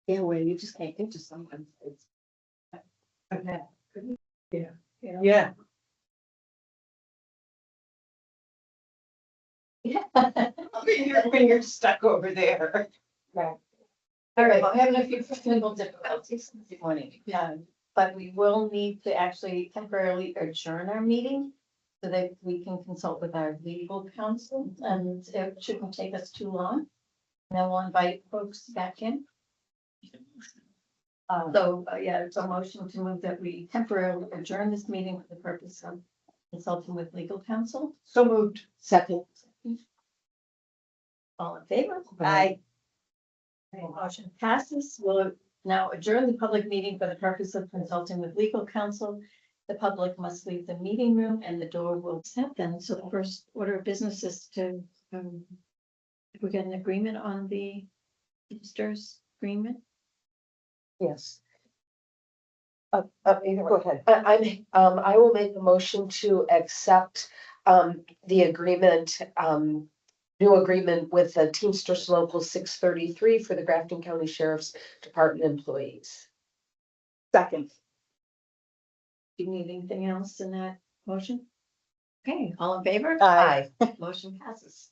Yeah, where you just can't get to someone. It's. Okay. Yeah. Yeah. When you're stuck over there. Right. All right, we're having a few technical difficulties this morning, but we will need to actually temporarily adjourn our meeting so that we can consult with our legal counsel, and it shouldn't take us too long. And then we'll invite folks back in. It's a motion to move that we temporarily adjourn this meeting for the purpose of consulting with legal counsel. So moved. Second. All in favor? Aye. Okay, motion passes. We'll now adjourn the public meeting for the purpose of consulting with legal counsel. The public must leave the meeting room and the door will set then. So the first order of business is to, if we get an agreement on the Teamsters agreement. Yes. Go ahead. I will make a motion to accept, the agreement, new agreement with the Teamsters Local 633 for the Grafton County Sheriff's Department employees. Second. Do you need anything else in that motion? Okay, all in favor? Aye. Motion passes.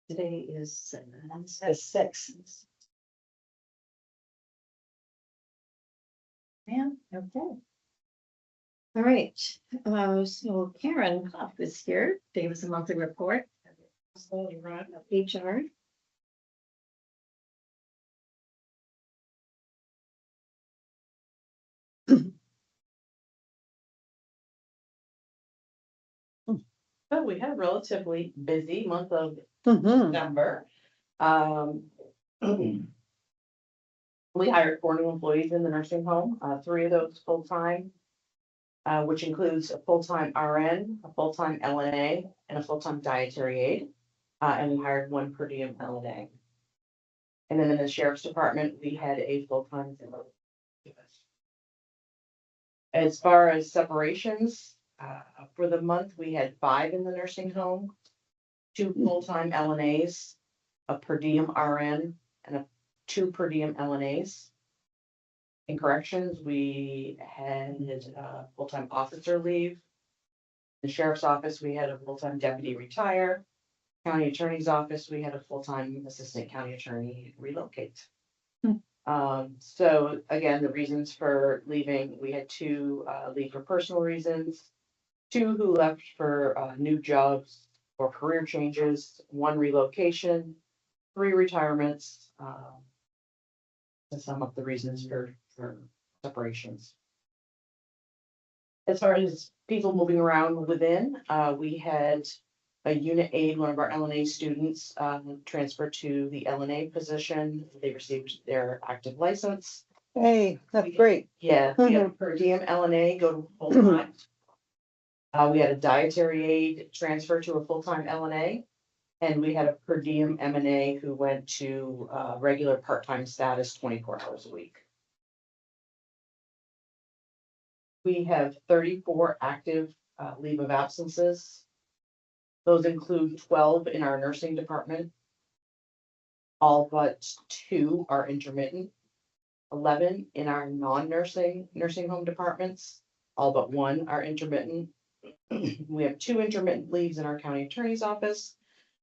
Today is The sixth. Yeah, okay. All right, so Karen Klopp is here, gave us a monthly report. Of HR. So we had a relatively busy month of Mm-hmm. December. We hired 4 new employees in the nursing home, 3 of those full-time, which includes a full-time RN, a full-time LNA, and a full-time dietary aide. And we hired 1 per diem LNA. And then in the sheriff's department, we had a full-time. As far as separations, for the month, we had 5 in the nursing home, 2 full-time LNAs, a per diem RN, and 2 per diem LNAs. In corrections, we had full-time officer leave. The sheriff's office, we had a full-time deputy retire. County attorney's office, we had a full-time assistant county attorney relocate. So again, the reasons for leaving, we had 2 leave for personal reasons, 2 who left for new jobs or career changes, 1 relocation, 3 retirements. To sum up the reasons for separations. As far as people moving around within, we had a unit aide, one of our LNA students, transfer to the LNA position. They received their active license. Hey, that's great. Yeah, we had a per diem LNA go to full-time. We had a dietary aide transfer to a full-time LNA. And we had a per diem MNA who went to regular part-time status 24 hours a week. We have 34 active leave of absences. Those include 12 in our nursing department. All but 2 are intermittent. 11 in our non-nursing nursing home departments. All but 1 are intermittent. We have 2 intermittent leaves in our county attorney's office,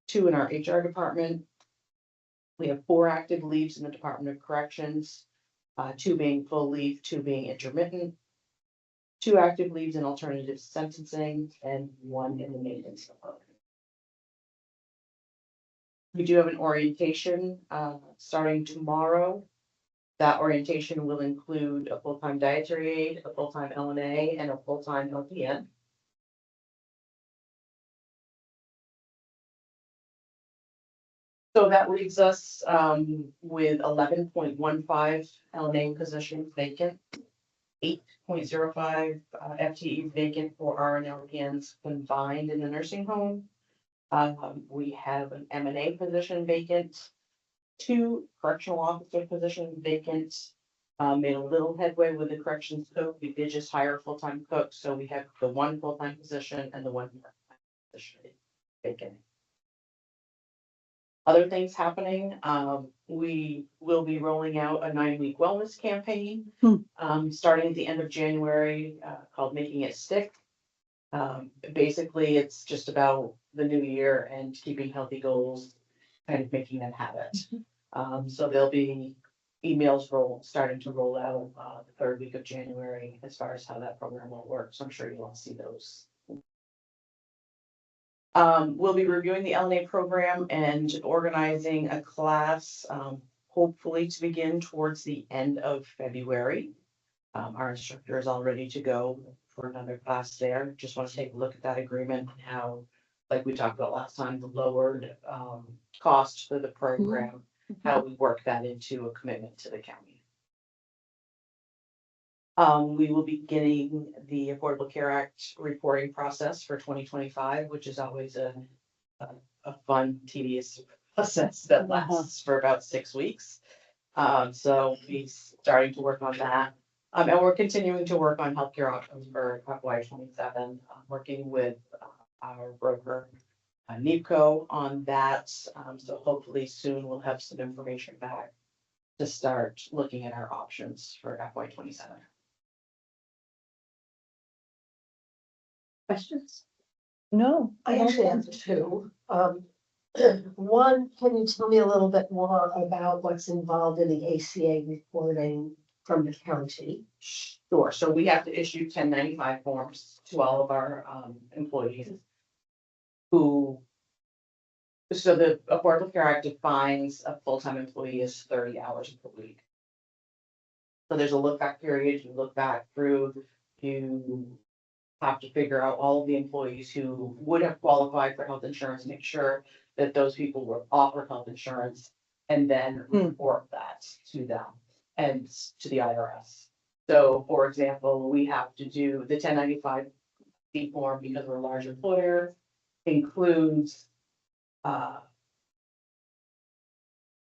2 in our HR department. We have 4 active leaves in the Department of Corrections, 2 being full leave, 2 being intermittent, 2 active leaves in alternative sentencing, and 1 in the maintenance department. We do have an orientation starting tomorrow. That orientation will include a full-time dietary aide, a full-time LNA, and a full-time LPN. So that leaves us with 11.15 LNA positions vacant, 8.05 FTEs vacant for RN LPNs combined in the nursing home. We have an M&A position vacant, 2 correctional officer positions vacant, Made a little headway with the corrections cook. We did just hire a full-time cook, so we have the one full-time position and the one part-time position vacant. Other things happening, we will be rolling out a 9-week wellness campaign. Starting at the end of January, called Making It Stick. Basically, it's just about the new year and keeping healthy goals, kind of making them habit. So there'll be emails starting to roll out, the third week of January as far as how that program will work. So I'm sure you'll all see those. We'll be reviewing the LNA program and organizing a class, hopefully to begin towards the end of February. Our instructor is all ready to go for another class there. Just want to take a look at that agreement and how, like we talked about last time, the lowered cost for the program, how we work that into a commitment to the county. We will be beginning the Affordable Care Act reporting process for 2025, which is always a fun, tedious process that lasts for about 6 weeks. So we starting to work on that. And we're continuing to work on healthcare options for FY 27, working with our broker, NEPCO, on that. So hopefully soon we'll have some information back to start looking at our options for FY 27. Questions? No. I actually have two. One, can you tell me a little bit more about what's involved in the ACA reporting from the county? Sure, so we have to issue 1095 forms to all of our employees who. So the Affordable Care Act defines a full-time employee as 30 hours per week. So there's a look back period, you look back through, you have to figure out all of the employees who would have qualified for health insurance, make sure that those people were offered health insurance, and then report that to them and to the IRS. So, for example, we have to do the 1095 form because we're a large employer, includes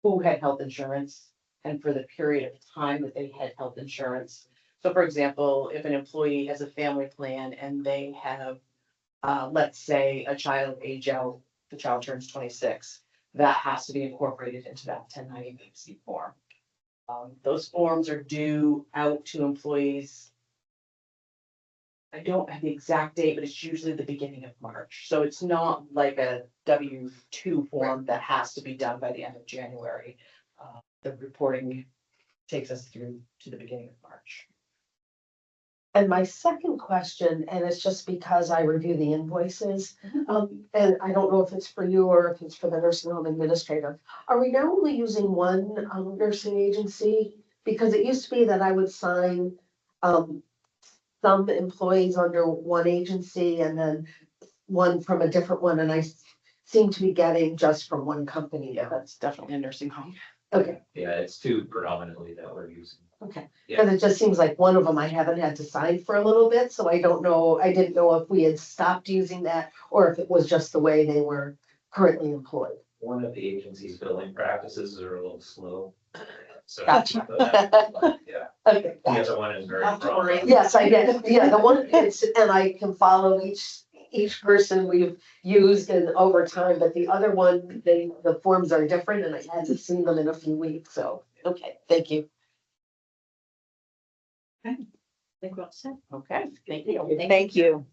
who had health insurance and for the period of time that they had health insurance. So for example, if an employee has a family plan and they have, let's say, a child age out, the child turns 26, that has to be incorporated into that 1095 form. Those forms are due out to employees. I don't have the exact date, but it's usually the beginning of March. So it's not like a W-2 form that has to be done by the end of January. The reporting takes us through to the beginning of March. And my second question, and it's just because I review the invoices, and I don't know if it's for you or if it's for the nursing home administrator. Are we now only using one nursing agency? Because it used to be that I would sign some employees under one agency and then one from a different one, and I seem to be getting just from one company. Yeah, that's definitely a nursing home. Okay, Yeah, it's two predominantly that we're using. okay. Yeah. Because it just seems like one of them I haven't had to sign for a little bit, so I don't know, I didn't know if we had stopped using that or if it was just the way they were currently employed. One of the agency's billing practices are a little slow. So. Gotcha. Yeah, Okay. the other one is very. prompt. Yes, I get, yeah, the one, it's, and I can follow each person we've used and over time, but the other one, the forms are different and I hadn't seen them in a few weeks, so, okay, thank you. I think we're all set. Okay, thank you. Thank you.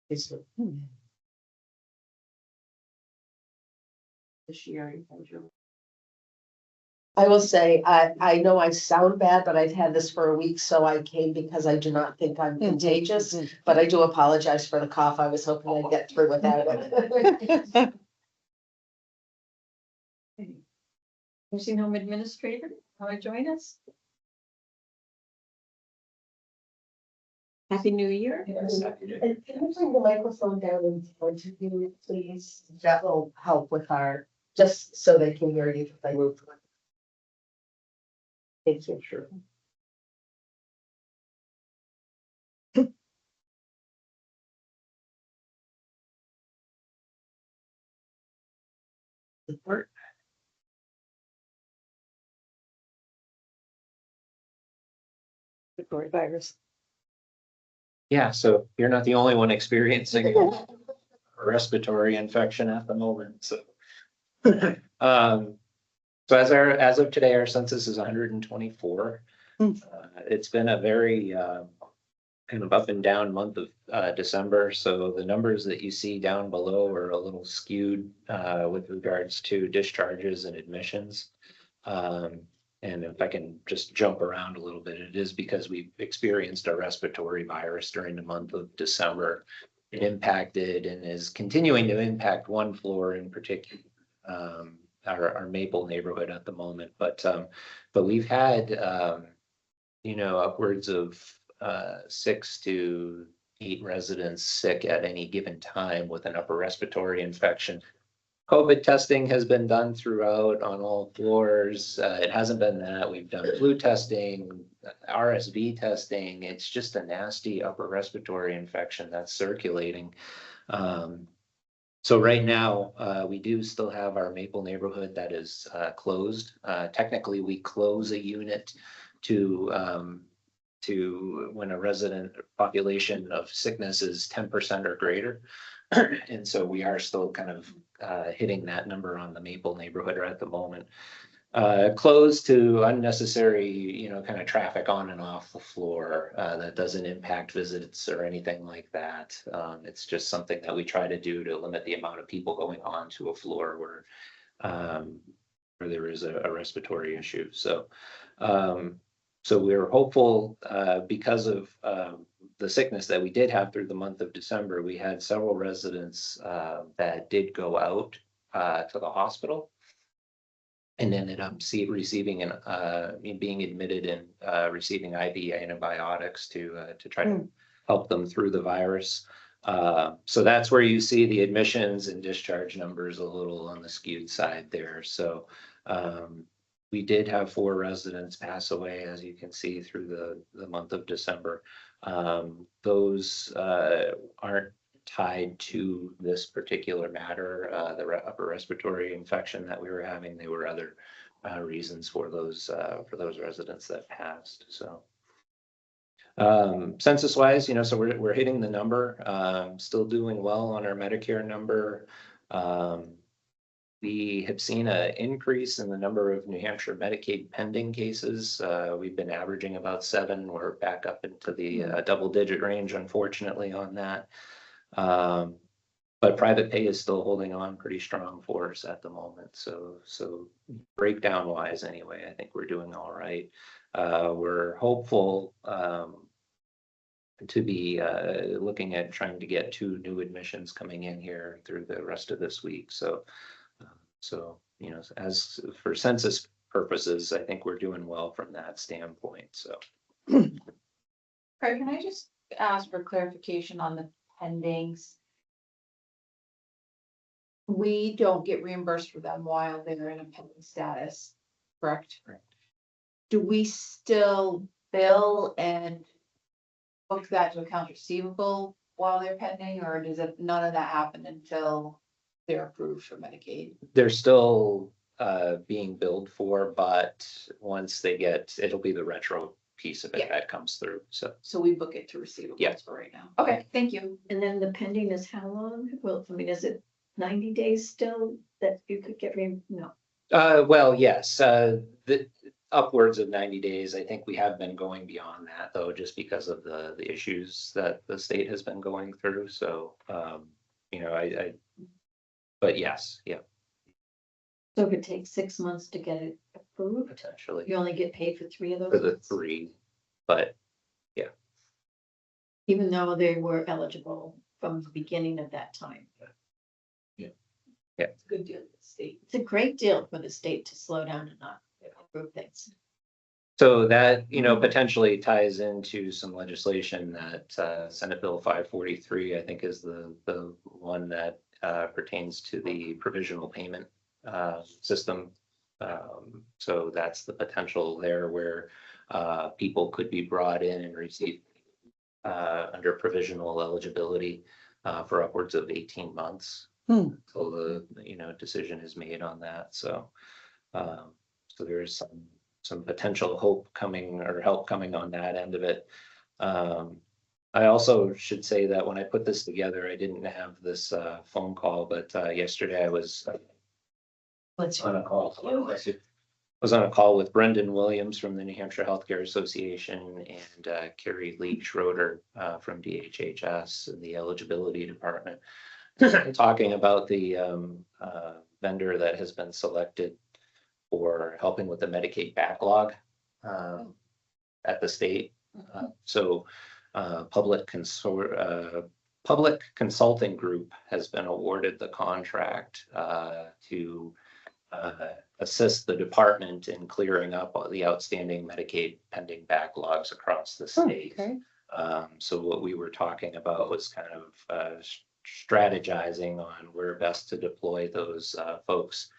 This year. I will say, I know I sound bad, but I've had this for a week, so I came because I do not think I'm contagious, but I do apologize for the cough. I was hoping I'd get through without it. Nursing home administrator, want to join us? Happy New Year. Yes, happy to. And can you bring the microphone down in front of you, please? That will help with our, just so they can hear you if I move. Thank you. Sure. Support. respiratory virus. Yeah, so you're not the only one experiencing a respiratory infection at the moment, so. So as of today, our census is 124. Hmm. It's been a very, kind of up and down month of, December, so the numbers that you see down below are a little skewed, with regards to discharges and admissions. And if I can just jump around a little bit, it is because we experienced a respiratory virus during the month of December. It impacted and is continuing to impact one floor in particular, our Maple neighborhood at the moment. But we've had, upwards of 6 to 8 residents sick at any given time with an upper respiratory infection. COVID testing has been done throughout on all floors. It hasn't been that. We've done flu testing, RSV testing. It's just a nasty upper respiratory infection that's circulating. So right now, we do still have our Maple neighborhood that is closed. Technically, we close a unit to when a resident population of sickness is 10% or greater. And so we are still kind of hitting that number on the Maple neighborhood at the moment. Closed to unnecessary, kind of traffic on and off the floor that doesn't impact visits or anything like that. It's just something that we try to do to limit the amount of people going on to a floor where there is a respiratory issue. So we're hopeful because of the sickness that we did have through the month of December. We had several residents that did go out to the hospital and ended up receiving being admitted and receiving IV antibiotics to try to help them through the virus. So that's where you see the admissions and discharge numbers a little on the skewed side there. So we did have 4 residents pass away, as you can see, through the month of December. Those aren't tied to this particular matter, the upper respiratory infection that we were having. They were other reasons for those residents that passed. So census wise, so we're hitting the number, still doing well on our Medicare number. We have seen an increase in the number of New Hampshire Medicaid pending cases. We've been averaging about 7. We're back up into the double-digit range, unfortunately, on that. But private pay is still holding on pretty strong for us at the moment. So breakdown wise, anyway, I think we're doing all right. We're hopeful to be looking at trying to get 2 new admissions coming in here through the rest of this week. So, as for census purposes, I think we're doing well from that standpoint. So, Craig, can I just ask for clarification on the pendings? We don't get reimbursed for them while they're in a pending status, correct? Correct. Do we still bill and book that to accounts receivable while they're pending, or does it, none of that happen until they're approved for Medicaid? they're still being billed for, but once they it'll be the retro piece of it Yeah. that comes through. So We book it to receivables Yeah. for right now. Okay, thank you. And then the pending is how long? Well, I mean, is it 90 days still that you could get no? well, yes, the upwards of 90 days. I think we have been going beyond that though, just because of the issues that the state has been going through. So but yes, yeah, So if it takes 6 months to get it approved, potentially you only get paid for 3 of those? for the months? 3, but Even though they were eligible from the beginning of that time. It's a good deal with the state. It's a great deal for the state to slow down and not approve things. so that, potentially ties into some legislation that Senate Bill 543, I think is the one that pertains to the provisional payment system. So that's the potential there where people could be brought in and receive under provisional eligibility for upwards of 18 months. Until the decision is made on that. So there is some some potential hope coming or help coming on that end of it. I also should say that when I put this together, I didn't have this phone call, but yesterday I was on a call. Was on a call with Brendan Williams from the New Hampshire Healthcare Association and Carrie Leach Schroeder from DHHS and the eligibility department, talking about the vendor that has been selected for helping with the Medicaid backlog at the state. So Public Consulting Group has been awarded the contract to assist the department in clearing up all the outstanding Medicaid pending backlogs across the state. Okay. So what we were talking about was kind of strategizing on where best to deploy those folks.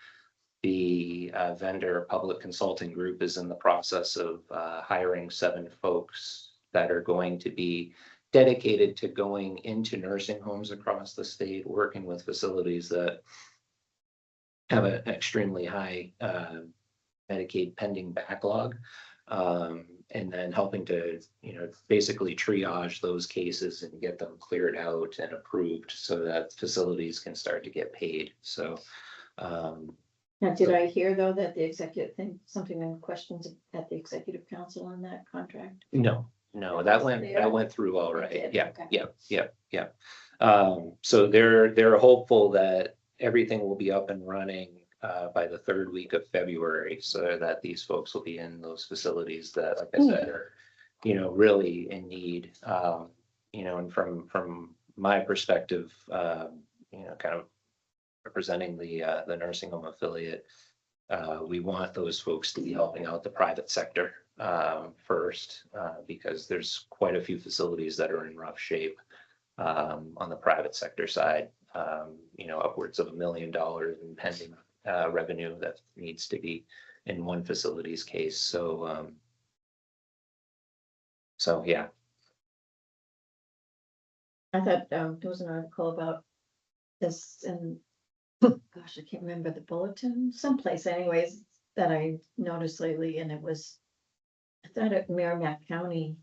The vendor Public Consulting Group is in the process of hiring 7 folks that are going to be dedicated to going into nursing homes across the state, working with facilities that have an extremely high Medicaid pending backlog, and then helping to, basically triage those cases and get them cleared out and approved so that facilities can start to get paid. So, Now, did I hear though that the executive thing, something in questions at the executive council on that contract? no, that went through all right. did, Yeah, okay. yeah. So they're hopeful that everything will be up and running by the 3rd week of February, so that these folks will be in those facilities that, like I said, are, really in need. And from my perspective, kind of representing the nursing home affiliate, we want those folks to be helping out the private sector first, because there's quite a few facilities that are in rough shape on the private sector side. Upwards of $1 million in pending revenue that needs to be in one facility's case. So yeah. I thought there was an article about this and gosh, I can't remember the bulletin, someplace anyways, that I noticed lately, and I thought Merrimack County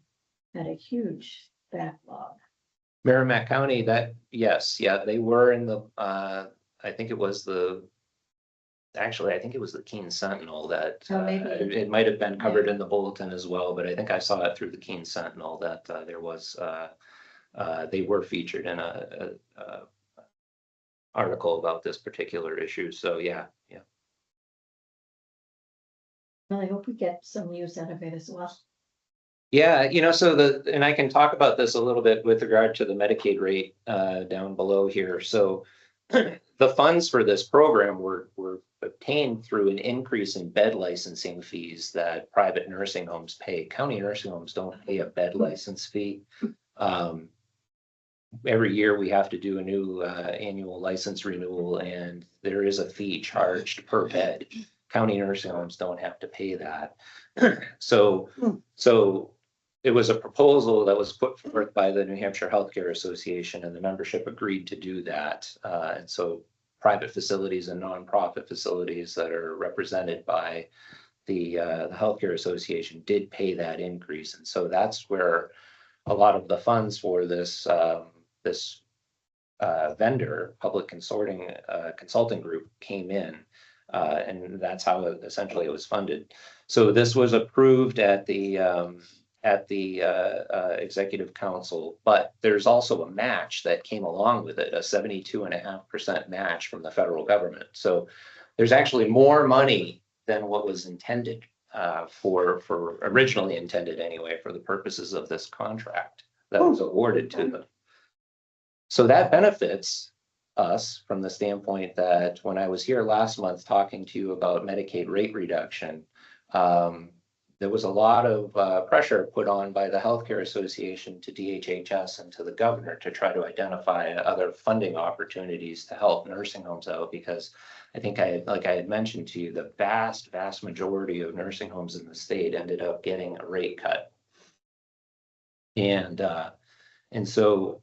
had a huge backlog. Merrimack County, they were in the, I think it was the Keene Sentinel that, Oh, maybe. it might have been covered in the bulletin as well, but I think I saw it through the Keene Sentinel that there was, they were featured in a article about this particular issue. So yeah. Well, I hope we get some use out of it as well. Yeah, and I can talk about this a little bit with regard to the Medicaid rate down below here. So the funds for this program were obtained through an increase in bed licensing fees that private nursing homes pay. County nursing homes don't pay a bed license fee. Every year we have to do a new annual license renewal, and there is a fee charged per bed. County nursing homes don't have to pay that. So it was a proposal that was put forth by the New Hampshire Healthcare Association, and the membership agreed to do that. And so private facilities and nonprofit facilities that are represented by the Healthcare Association did pay that increase. And so that's where a lot of the funds for this vendor, Public Consulting Group, came in. And that's how essentially it was funded. So this was approved at the executive council, but there's also a match that came along with it, a 72.5% match from the federal government. So there's actually more money than what was intended for originally intended anyway, for the purposes of this contract that was awarded to them. So that benefits us from the standpoint that when I was here last month talking to you about Medicaid rate reduction, there was a lot of pressure put on by the Healthcare Association to DHHS and to the governor to try to identify other funding opportunities to help nursing homes out, because I think like I had mentioned to you, the vast majority of nursing homes in the state ended up getting a rate cut. And so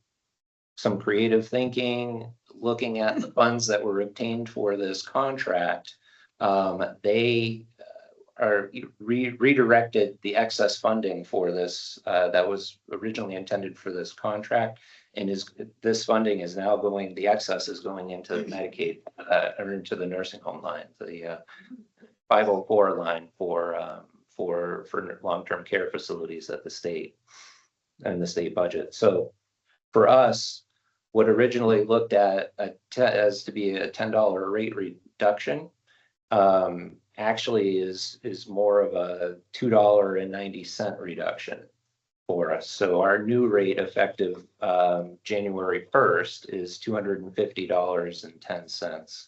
some creative thinking, looking at the funds that were obtained for this contract, they redirected the excess funding for this, that was originally intended for this contract. And this funding is now going, the excess is going into Medicaid, or into the nursing home line, the 504 line for long-term care facilities at the state and the state budget. So for us, what originally looked at as to be a $10 rate reduction, actually is more of a $2.90 reduction for us. So our new rate effective January 1st is $250.10.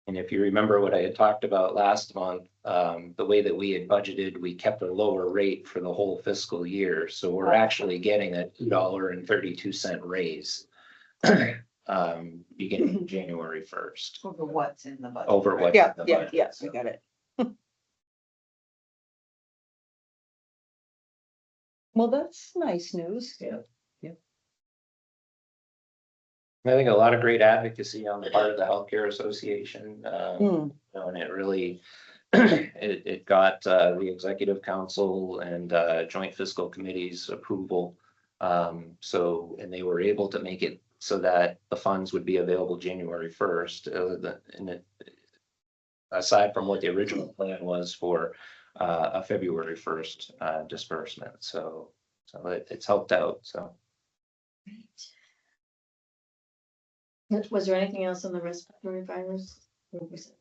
And if you remember what I had talked about last month, the way that we had budgeted, we kept a lower rate for the whole fiscal year. So we're actually getting a $2.32 raise beginning January 1st Over what's in the budget. over what. Yeah, yeah, yes, I got it. Well, that's nice news. Yeah. I think a lot of great advocacy on the part of the Healthcare Association, and it really, it got the Executive Council and Joint Fiscal Committee's approval. So, and they were able to make it so that the funds would be available January 1st. Aside from what the original plan was for a February 1st disbursement. So it's helped out, so. Was there anything else on the respiratory virus? Or was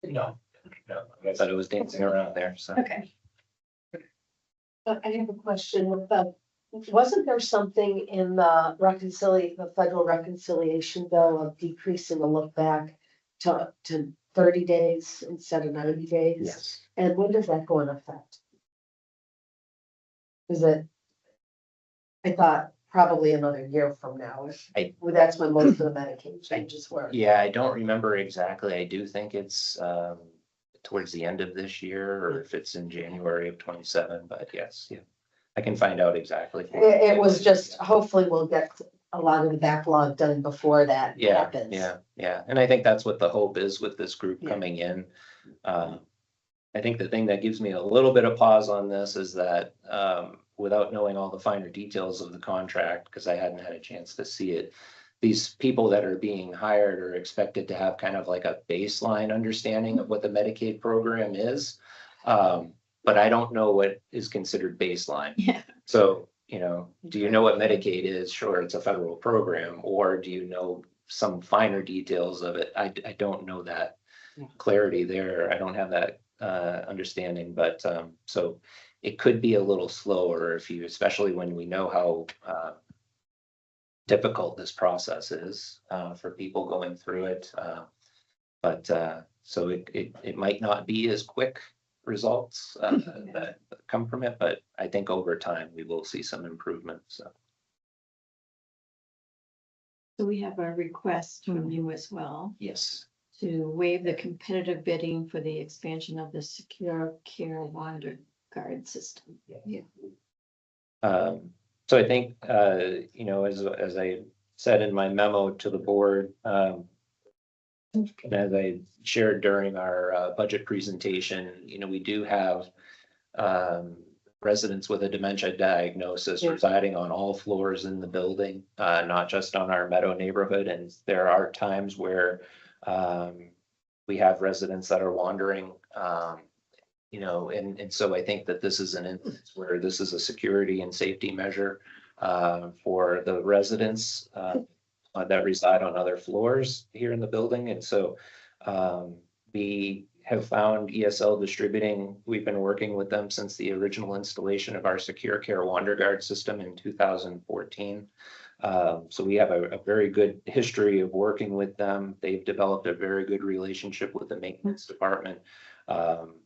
it- No, I thought it was dancing around there, so. Okay. I have a question with the, wasn't there something in the federal reconciliation bill of decreasing the look back to 30 days instead of 90 days? Yes. And when does that go in effect? Is it? I thought probably another year from now. Well, that's when most of the Medicaid changes were. Yeah, I don't remember exactly. I do think it's towards the end of this year, or if it's in January of 27, but yes, yeah. I can find out exactly. It was just, hopefully we'll get a lot of the backlog done before that Yeah, happens. yeah. And I think that's what the hope is with this group Yeah. coming in. I think the thing that gives me a little bit of pause on this is that without knowing all the finer details of the contract, because I hadn't had a chance to see it, these people that are being hired are expected to have kind of like a baseline understanding of what the Medicaid program is. But I don't know what is considered baseline. Yeah. So, do you know what Medicaid is? Sure, it's a federal program, or do you know some finer details of it? I don't know that clarity there. I don't have that understanding, but so it could be a little slower especially when we know how difficult this process is for people going through it. But so it might not be as quick results that come from it, but I think over time we will see some improvements. So we have a request from you as well Yes. to waive the competitive bidding for the expansion of the secure care wander guard system. So I think, as I said in my memo to the board, and as I shared during our budget presentation, we do have residents with a dementia diagnosis residing on all floors in the building, not just on our Meadow neighborhood. And there are times where we have residents that are wandering, and so I think that this is an instance where this is a security and safety measure for the residents that reside on other floors here in the building. And so we have found ESL Distributing. We've been working with them since the original installation of our Secure Care Wander Guard system in 2014. So we have a very good history of working with them. They've developed a very good relationship with the maintenance department.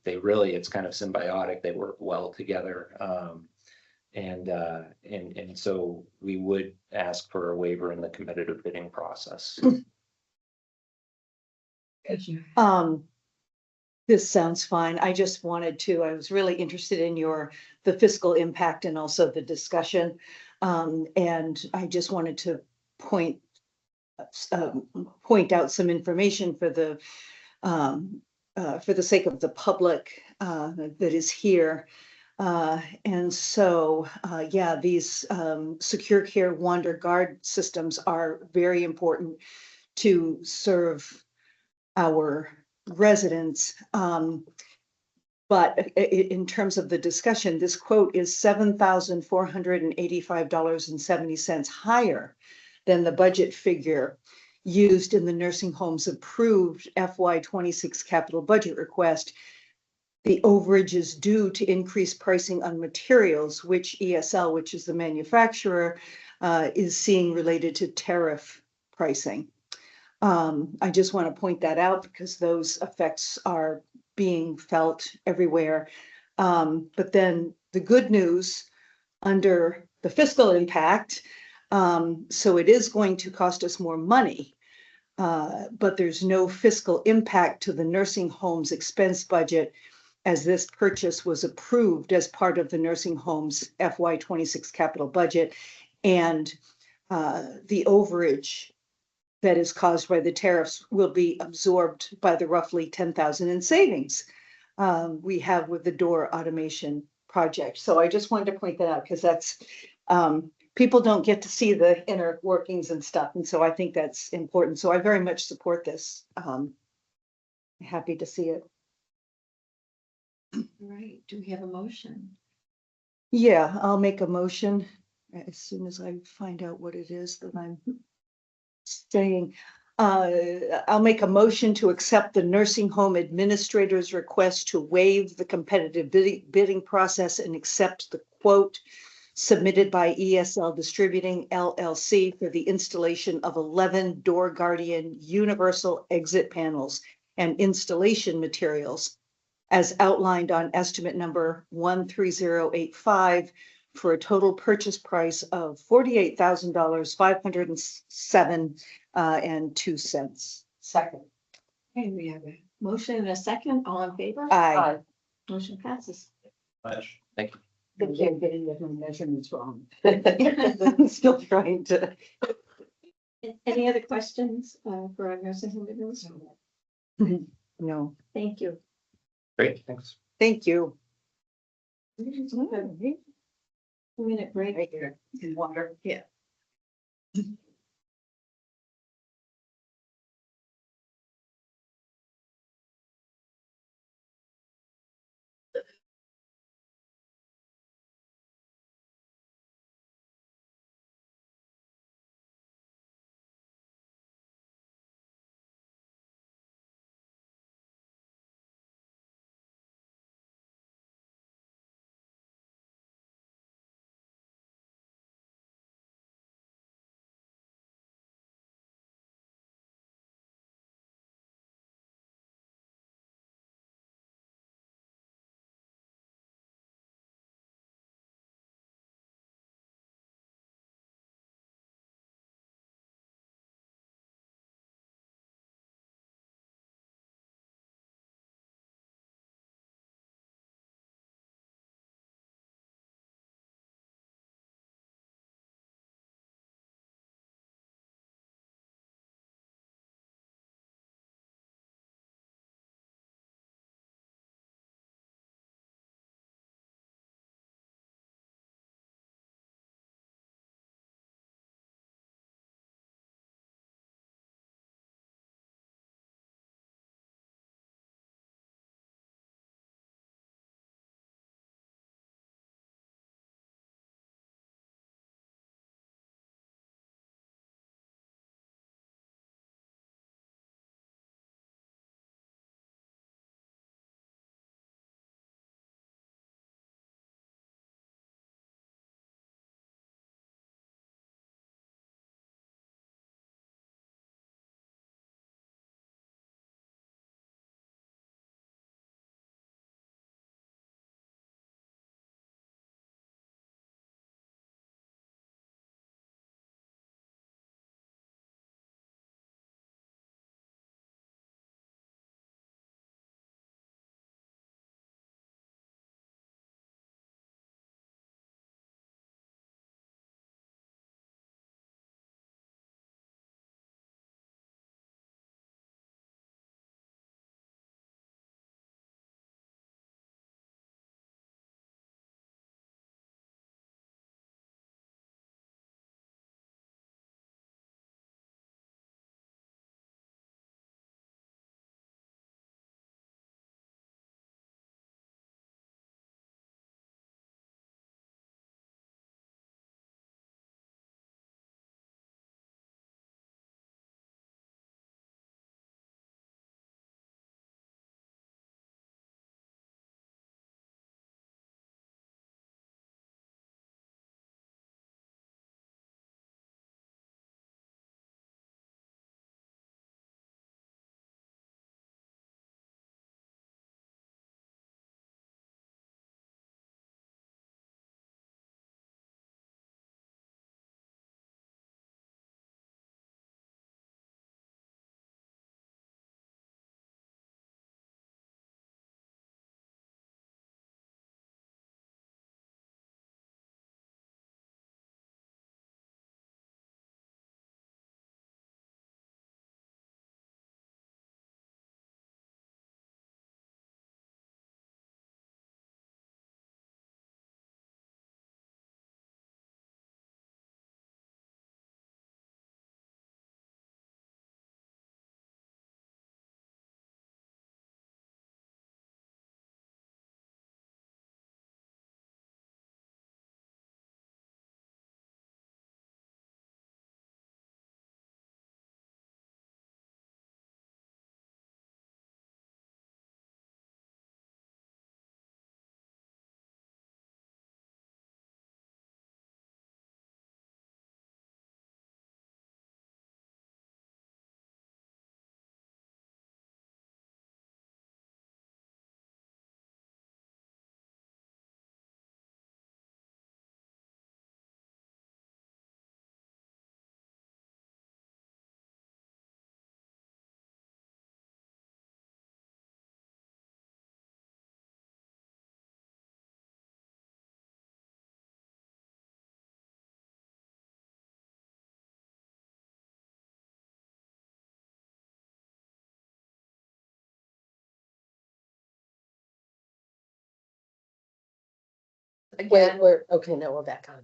It's kind of symbiotic. They work well together. And so we would ask for a waiver in the competitive bidding process. This sounds fine. I just wanted to, I was really interested in the fiscal impact and also the discussion. And I just wanted to point point out some information for the sake of the public, that is here. And so, yeah, these, secure care Wander Guard systems are very important to serve our residents. But in terms of the discussion, this quote is $7,485.70 higher than the budget figure used in the nursing home's approved FY 26 capital budget request. The overage is due to increased pricing on materials, which ESL, which is the manufacturer, is seeing related to tariff pricing. I just want to point that out because those effects are being felt everywhere. But then the good news under the fiscal impact, so it is going to cost us more money, but there's no fiscal impact to the nursing home's expense budget, as this purchase was approved as part of the nursing home's FY 26 capital budget. And the overage that is caused by the tariffs will be absorbed by the roughly 10,000 in savings we have with the door automation project. So I just wanted to point that out because that's, people don't get to see the inner workings and stuff. And so I think that's important. So I very much support this. Happy to see it. All right, do we have a motion? Yeah, I'll make a motion as soon as I find out what it is that I'm saying. I'll make a motion to accept the nursing home administrator's request to waive the competitive bidding process and accept the quote submitted by ESL Distributing LLC for the installation of 11 Door Guardian universal exit panels and installation materials as outlined on estimate number 13085 for a total purchase price of $48,507.02. Second. Okay, we have a motion and a second, all in favor? Aye. Motion passes. Much. Thank you. They can't get any of the measurements wrong. I'm still trying to. Any other questions for our nursing home administrator? No, Thank you. Great, thanks. thank you. Minute break. Right here in water. Yeah. Again, Okay, now we're back on.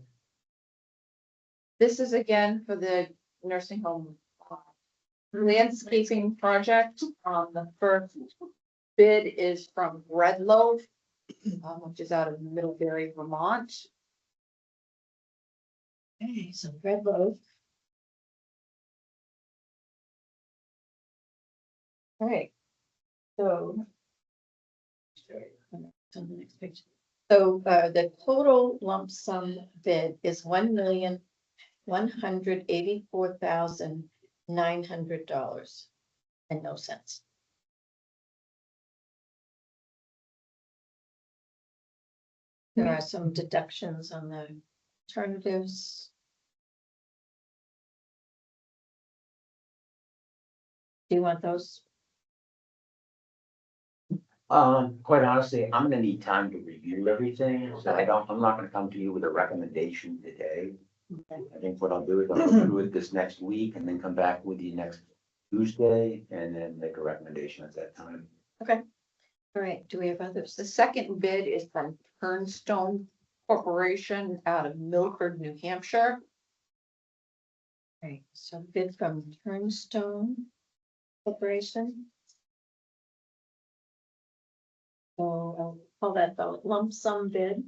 this is again for the nursing home landscaping project. The first bid is from Red Loaf, which is out of Middlebury, Vermont. Okay, so Red Loaf. All right, so. On the next page. So the total lump sum bid is $1,184,900 and no cents. There are some deductions on the alternatives. Do you want those? Quite honestly, I'm gonna need time to review everything, so I'm not gonna come to you with a recommendation today. Okay. I think what I'll do is I'll go through it this next week and then come back with you next Tuesday and then make a recommendation at that time. All right, do we have others? The second bid is from Turnstone Corporation out of Milford, New Hampshire. Right, so bid from Turnstone Corporation. So I'll call that the lump sum bid.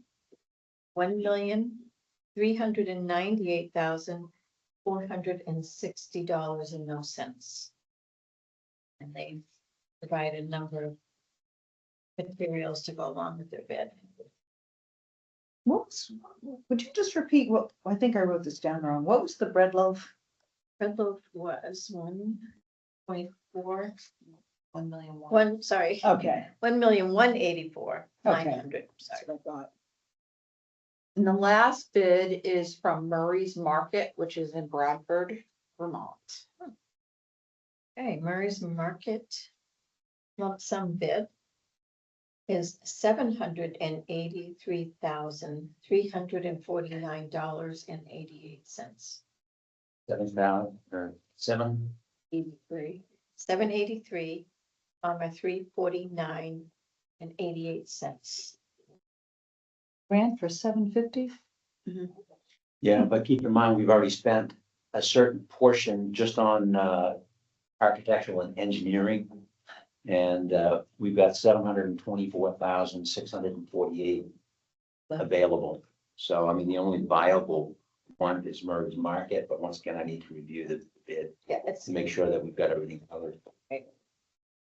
$1,398,460 and no cents. And they provide a number of materials to go along with their bid. Would you just repeat what, I think I wrote this down wrong. What was the bread loaf? Red Loaf was 1.4, 1,000,001. one, sorry, Okay. 1,184,900, sorry. That's what I thought. And the last bid is from Murray's Market, which is in Bradford, Vermont. Okay, Murray's Market lump sum bid is $783,349.88. 7,000 or 83, 783, 349.88. Grant for $750? Yeah, but keep in mind, we've already spent a certain portion just on architectural and engineering. And we've got 724,648 available. So I mean, the only viable one is Murray's Market, but once again, I need to review the bid Yeah, it's to make sure that we've got everything covered.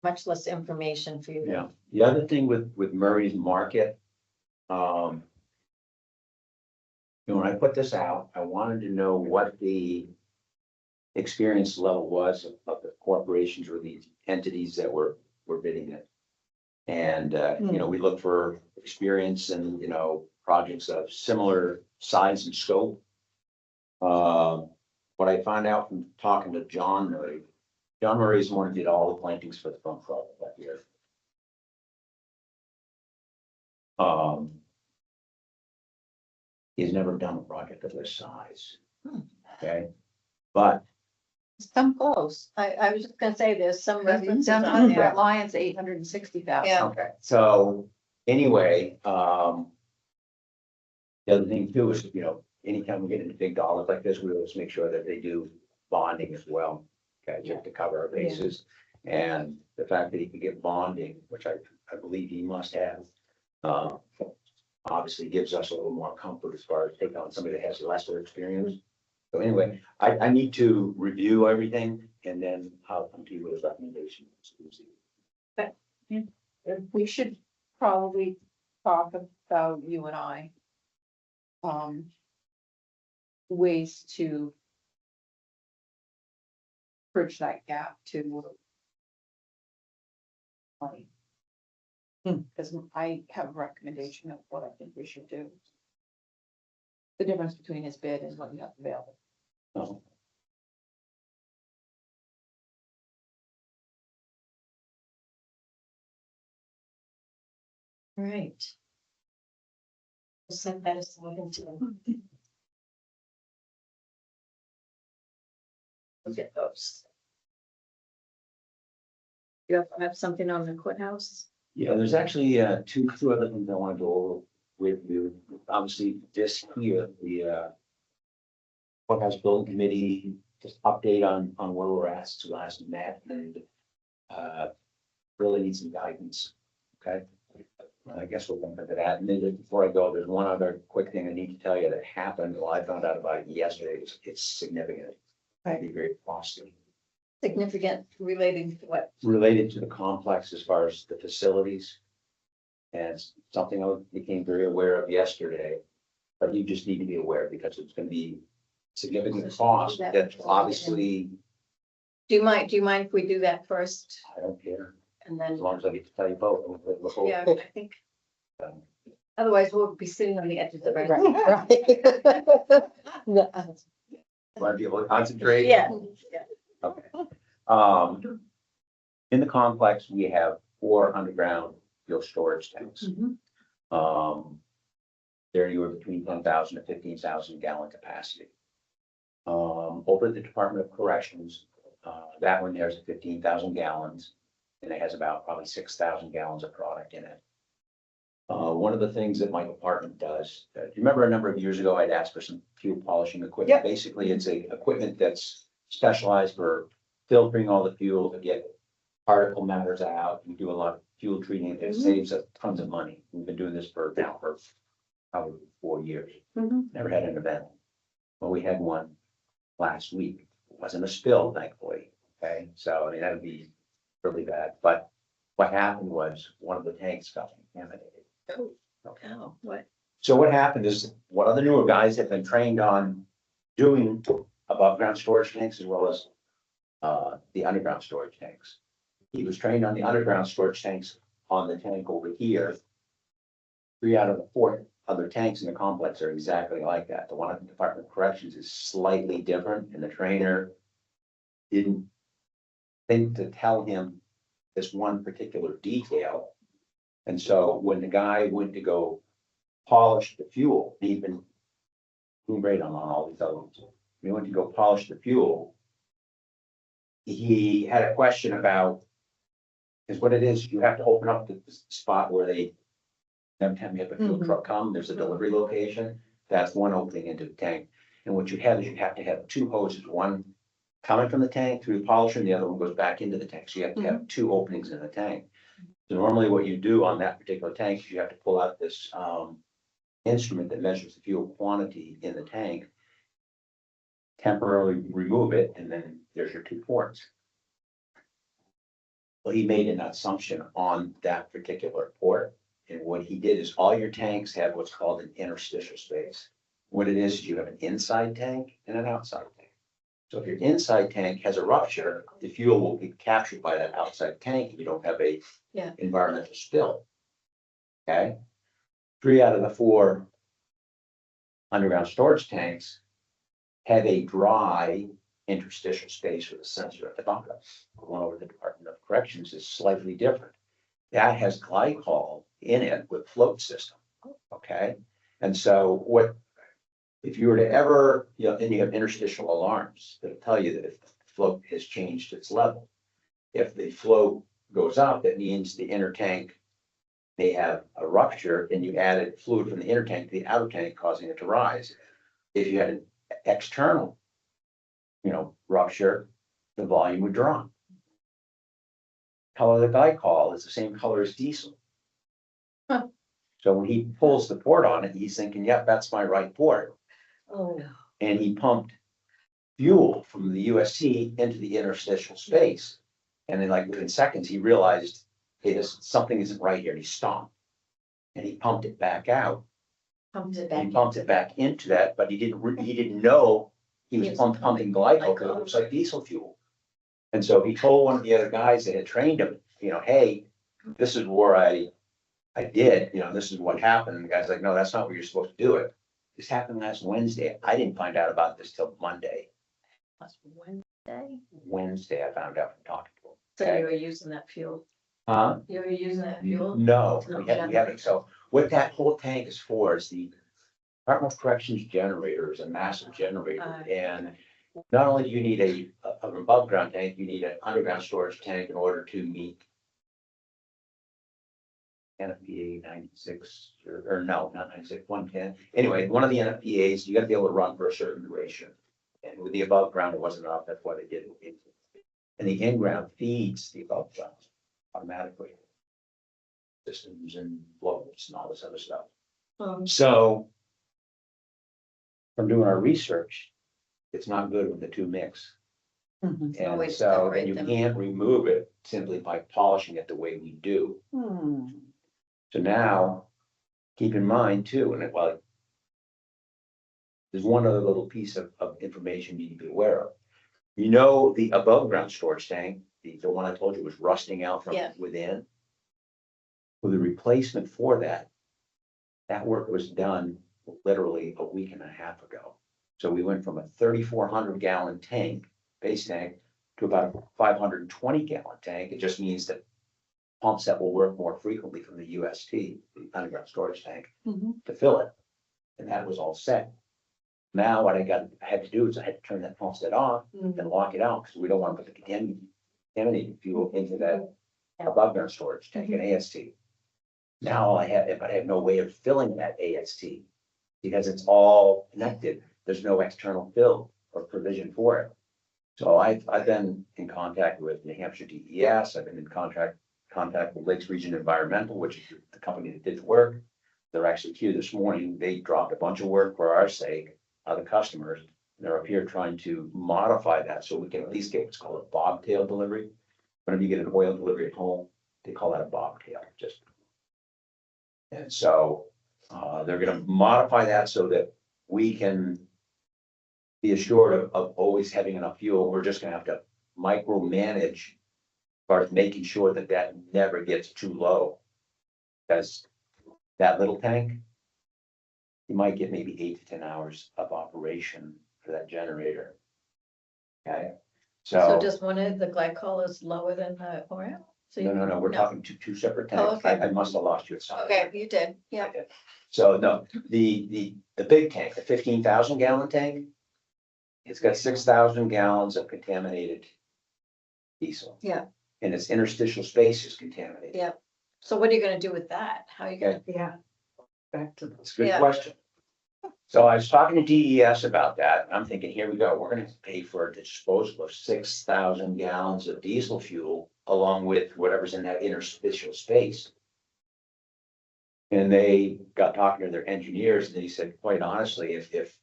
much less information for you. Yeah, the other thing with Murray's Market, when I put this out, I wanted to know what the experience level was of the corporations or the entities that were bidding it. And, we look for experience and, projects of similar size and scope. What I found out from talking to John Murray is the one who did all the plantings for the front project that year. He's never done a project of this size. Okay, but Some close. I was just gonna say there's some references Done on on there. Lions, 860,000. Yeah. okay, so anyway, the other thing too is, anytime we get into big dollars like this, we always make sure that they do bonding as well. Okay, just to cover our bases. And the fact that he could get bonding, which I believe he must have, obviously gives us a little more comfort as far as taking on somebody that has lesser experience. So anyway, I need to review everything and then I'll come to you with a recommendation. We should probably talk about you and I. Ways to bridge that gap to money. Because I have a recommendation of what I think we should do. The difference between his bid and what you have available. Oh, All right. We'll send that as well to them. We'll get those. You have something on the courthouse? yeah, there's actually two other things I want to go with you. Obviously, this here, the courthouse building committee, just update on where we're at since we last met and really need some guidance, okay? I guess we'll jump into that. And then before I go, there's one other quick thing I need to tell you that happened. Well, I found out about it yesterday. It's significant. Might be very costly. Significant relating to what? Related to the complex as far as the facilities. And it's something I became very aware of yesterday, but you just need to be aware because it's gonna be significant cost that obviously, Do you mind if we do that first I don't care, and as then, long as I get to tell you both. yeah, I think. Otherwise, we'll be sitting on the edges of our. Want to be able to concentrate? Yeah, Okay. In the complex, we have 4 underground fuel storage tanks. They're anywhere between 10,000 to 15,000 gallon capacity. Over at the Department of Corrections, that one there's 15,000 gallons, and it has about probably 6,000 gallons of product in it. One of the things that my department does, do you remember a number of years ago, I'd asked for some fuel polishing equipment? Yep. Basically, it's a equipment that's specialized for filtering all the fuel to get particle matters out. We do a lot of fuel treating. It saves us tons of money. We've been doing this for probably 4 years. Never had an event. Well, we had one last week. It wasn't a spill, thankfully. Okay, so I mean, that would be really bad. But what happened was one of the tanks got contaminated. oh, what? So what happened is one of the newer guys had been trained on doing above ground storage tanks as well as the underground storage tanks. He was trained on the underground storage tanks on the tank over here. 3 out of the 4 other tanks in the complex are exactly like that. The one at the Department of Corrections is slightly different, and the trainer didn't think to tell him this one particular detail. And so when the guy went to go polish the fuel, he'd been doing great on all these other ones. When he went to go polish the fuel, he had a question about, because what it is, you have to open up the spot where they, every time you have a fuel truck come, there's a delivery location. That's one opening into the tank. And what you have is you have to have 2 hoses, one coming from the tank through the polisher, and the other one goes back into the tank. So you have to have 2 openings in the tank. So normally what you do on that particular tank is you have to pull out this instrument that measures the fuel quantity in the tank, temporarily remove it, and then there's your 2 ports. Well, he made an assumption on that particular port. And what he did is all your tanks have what's called an interstitial space. What it is you have an inside tank and an outside tank. So if your inside tank has a rupture, the fuel will be captured by that outside tank. You don't have a environmental spill. Okay? 3 out of the 4 underground storage tanks have a dry interstitial space with a sensor at the bottom. The one over the Department of Corrections is slightly different. That has glycol in it with float system. Okay? And so what, if you were to ever, and you have interstitial alarms that'll tell you that if the float has changed its level. If the flow goes up, that means the inner tank may have a rupture and you added fluid from the inner tank to the outer tank, causing it to rise. If you had an external, rupture, the volume would drop. Color of the glycol is the same color as diesel. Huh. So when he pulls the port on it, he's thinking, yep, that's my right port. Oh, And he pumped fuel from the USC into the interstitial space. And then like within seconds, he realized, hey, something isn't right here. And he stopped. And he pumped it back out. pumped it He back. pumped it back into that, but he didn't know he was pumping glycol because it looks like diesel fuel. And so he told one of the other guys that had trained him, hey, this is where I did, this is what happened. And the guy's like, no, that's not what you're supposed to do it. This happened last Wednesday. I didn't find out about this till Monday. Last Wednesday. Wednesday, I found out from talking to him. So you were using that fuel? Huh? You were using that fuel? No, we haven't. So what that whole tank is for is the Department of Corrections generator is a massive generator. And not only do you need an above ground tank, you need an underground storage tank in order to meet NFPA 96, or no, not 96, 110. Anyway, one of the NFPAs, you gotta be able to run for a certain duration. And with the above ground, it wasn't enough, that's why they did it. And the in-ground feeds the above ground automatically. Systems and flows and all this other stuff. So. From doing our research, it's not good when the two mix. Mhm. And Always so, separate and you them. can't remove it simply by polishing it the way we do. Hmm. So now, keep in mind too, and well. There's one other little piece of information you need to be aware of. You know, the above ground storage tank, the one I told you was rusting out from Yeah. within. With the replacement for that, that work was done literally a week and a half ago. So we went from a 3,400 gallon tank, base tank, to about a 520 gallon tank. It just means that pumps that will work more frequently from the UST, the underground storage tank, Mhm. to fill it. And that was all set. Now what I had to do is I had to turn that pump set off and lock it out, because we don't want to put the contaminated fuel into that above ground storage tank, an AST. Now I have no way of filling that AST, because it's all connected. There's no external fill or provision for it. So I've been in contact with New Hampshire DES. I've been in contact with Lakes Region Environmental, which is the company that did the work. They're actually here this morning. They dropped a bunch of work for our sake, other customers. And they're up here trying to modify that so we can at least get what's called a bobtail delivery. Whenever you get an oil delivery at home, they call that a bobtail, just. And so, they're gonna modify that so that we can be assured of always having enough fuel. We're just gonna have to micromanage as far as making sure that that never gets too low. Because that little tank, you might get maybe 8 to 10 hours of operation for that generator. Okay, So so, just one of the glycol is lower than the oil? So you- no, we're talking two separate Oh, tanks. okay. I must have lost you at some. Okay, you did, yeah. So no, the big tank, the 15,000 gallon tank. It's got 6,000 gallons of contaminated diesel. Yeah. And its interstitial space is contaminated. Yeah. So what are you gonna do with that? How are you gonna? Yeah. Back to. It's a good Yeah. question. So I was talking to DES about that. I'm thinking, here we go. We're gonna pay for the disposal of 6,000 gallons of diesel fuel along with whatever's in that interstitial space. And they got talking to their engineers and they said, quite honestly, if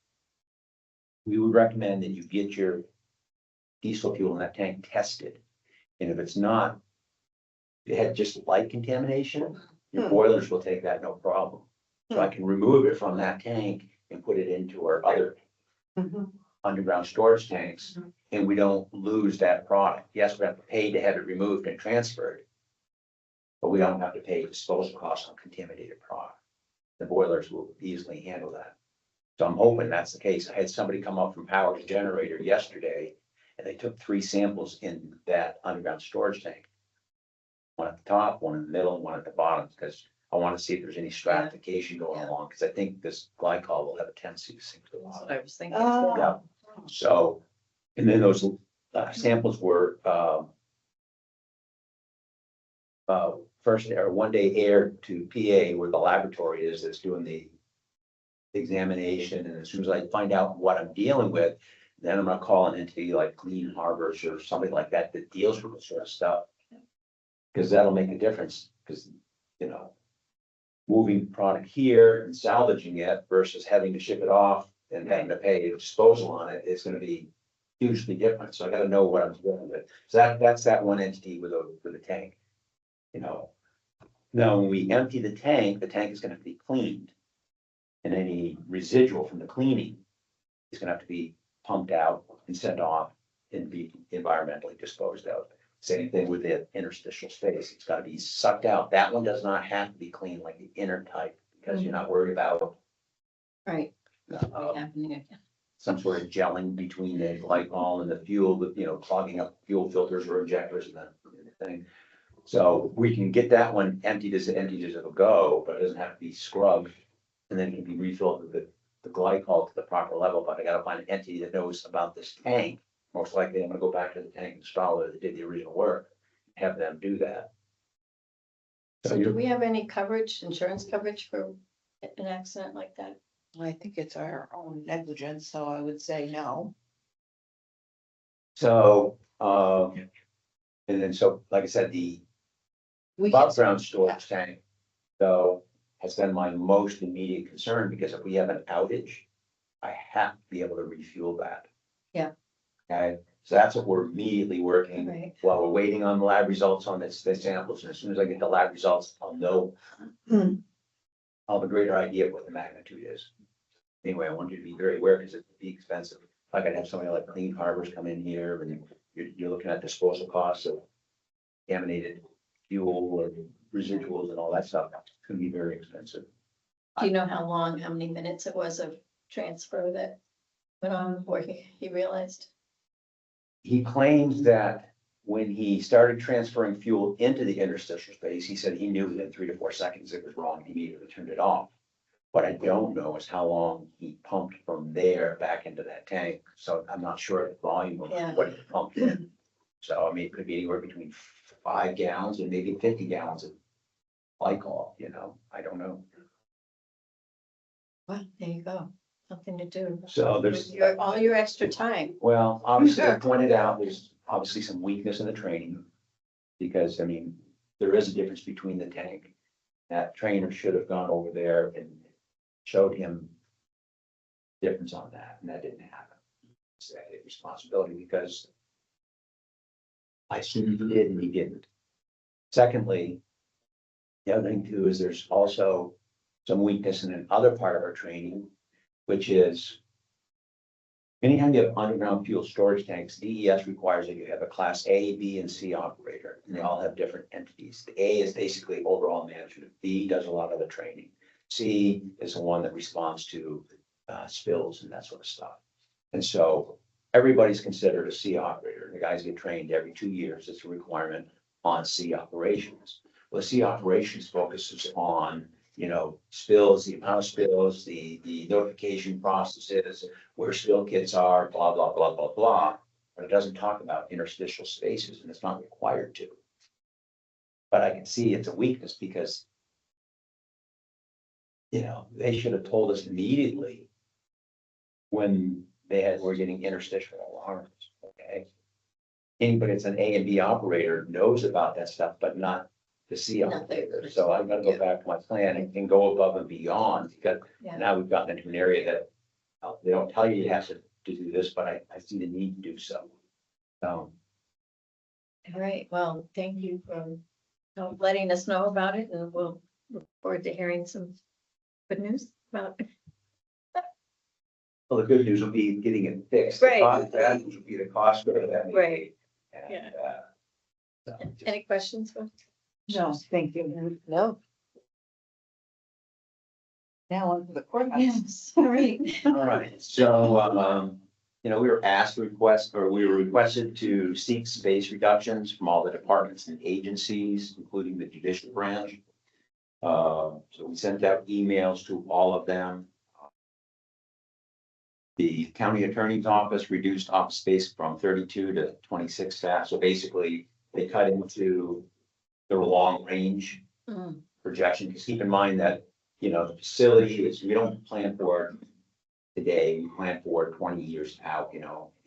we would recommend that you get your diesel fuel in that tank tested. And if it's not, it had just light contamination, your boilers will take that no problem. So I can remove it from that tank and put it into our other Mhm. underground storage tanks, and we don't lose that product. Yes, we have to pay to have it removed and transferred. But we don't have to pay disposal costs on contaminated product. The boilers will easily handle that. So I'm hoping that's the case. I had somebody come up from Power Generator yesterday, and they took 3 samples in that underground storage tank. One at the top, one in the middle, and one at the bottom, because I want to see if there's any stratification going Yeah. along, because I think this glycol will have a tendency to sink to the That's what bottom. I was thinking. Oh. Yeah. So, and then those samples were first or 1 day air to PA, where the laboratory is that's doing the examination. And as soon as I find out what I'm dealing with, then I'm gonna call an entity like Clean Harbors or something like that that deals with this sort of stuff. Because that'll make a difference, because, you know, moving product here and salvaging it versus having to ship it off and having to pay disposal on it is gonna be hugely different. So I gotta know what I'm dealing with. So that's that one entity with a tank, you know. Now, when we empty the tank is gonna have to be cleaned. And any residual from the cleaning is gonna have to be pumped out and sent off and be environmentally disposed of. Same thing with the interstitial space. It's gotta be sucked out. That one does not have to be cleaned like the inner type, because you're not worried about Right. uh, Happening again. some sort of gelling between the glycol and the fuel, with, clogging up fuel filters or injectors and that thing. So we can get that one emptied as it'll go, but it doesn't have to be scrubbed. And then it can be refilled with the glycol to the proper level, but I gotta find an entity that knows about this tank. Most likely, I'm gonna go back to the tank installer that did the original work, have them do that. So So do you, we have any coverage, insurance coverage for an accident like that? I think it's our own negligence, so I would say no. so, and then so, like I said, the We above can, ground storage tank, though, has been my most immediate concern, because if we have an outage, I have to be able to refuel that. Yeah. Okay, so that's what we're immediately working, Right. while we're waiting on the lab results on the samples, and as soon as I get the lab results, I'll know. I'll have a greater idea of what the magnitude is. Anyway, I want you to be very aware, because it would be expensive. Like I'd have somebody like Clean Harbors come in here, and you're looking at disposal costs of contaminated fuel or residuals and all that stuff. It's gonna be very expensive. Do you know how long, how many minutes it was of transfer that went on before he realized? He claims that when he started transferring fuel into the interstitial space, he said he knew within 3 to 4 seconds it was wrong. He immediately turned it off. What I don't know is how long he pumped from there back into that tank. So I'm not sure the volume of Yeah. what he pumped in. So I mean, it could be anywhere between 5 gallons and maybe 50 gallons of glycol, I don't know. Well, there you go, something to do. So With all your extra time. well, obviously, I pointed out, there's obviously some weakness in the training. Because, I mean, there is a difference between the tank. That trainer should have gone over there and showed him difference on that, and that didn't happen. It's a responsibility, because I assumed he did and he didn't. Secondly, the other thing too is there's also some weakness in another part of our training, which is anytime you have underground fuel storage tanks, DES requires that you have a class A, B, and C operator, and they all have different entities. The A is basically overall management. B does a lot of the training. C is the one that responds to spills and that sort of stuff. And so everybody's considered a C operator. The guys get trained every 2 years. It's a requirement on C operations. Well, C operations focuses on, spills, the amount of spills, the notification processes, where spill kits are, blah, blah, blah, blah, blah. But it doesn't talk about interstitial spaces, and it's not required to. But I can see it's a weakness, because they should have told us immediately when were getting interstitial alarms, okay? Anybody that's an A and B operator knows about that stuff, but not the C Not the- operator. So I'm gonna go back to my plan and go above and beyond, because Yeah. now we've gotten into an area that they don't tell you you have to do this, but I see the need to do so. All right, well, thank you for letting us know about it, and we'll look forward to hearing some good news about it. Well, the good news will be getting it fixed. Right. The bad news will be the cost of that. Right. And, Yeah. so just- Any questions? No, thank you. No. Now on to the courthouse. Yes, all right. All right, so, we were we were requested to seek space reductions from all the departments and agencies, including the judicial branch. So we sent out emails to all of them. The county attorney's office reduced office space from 32 to 26 staff, so basically they cut into their long range Mm. projection, because keep in mind that, the facility is, we don't plan for today, we plan for 20 years out,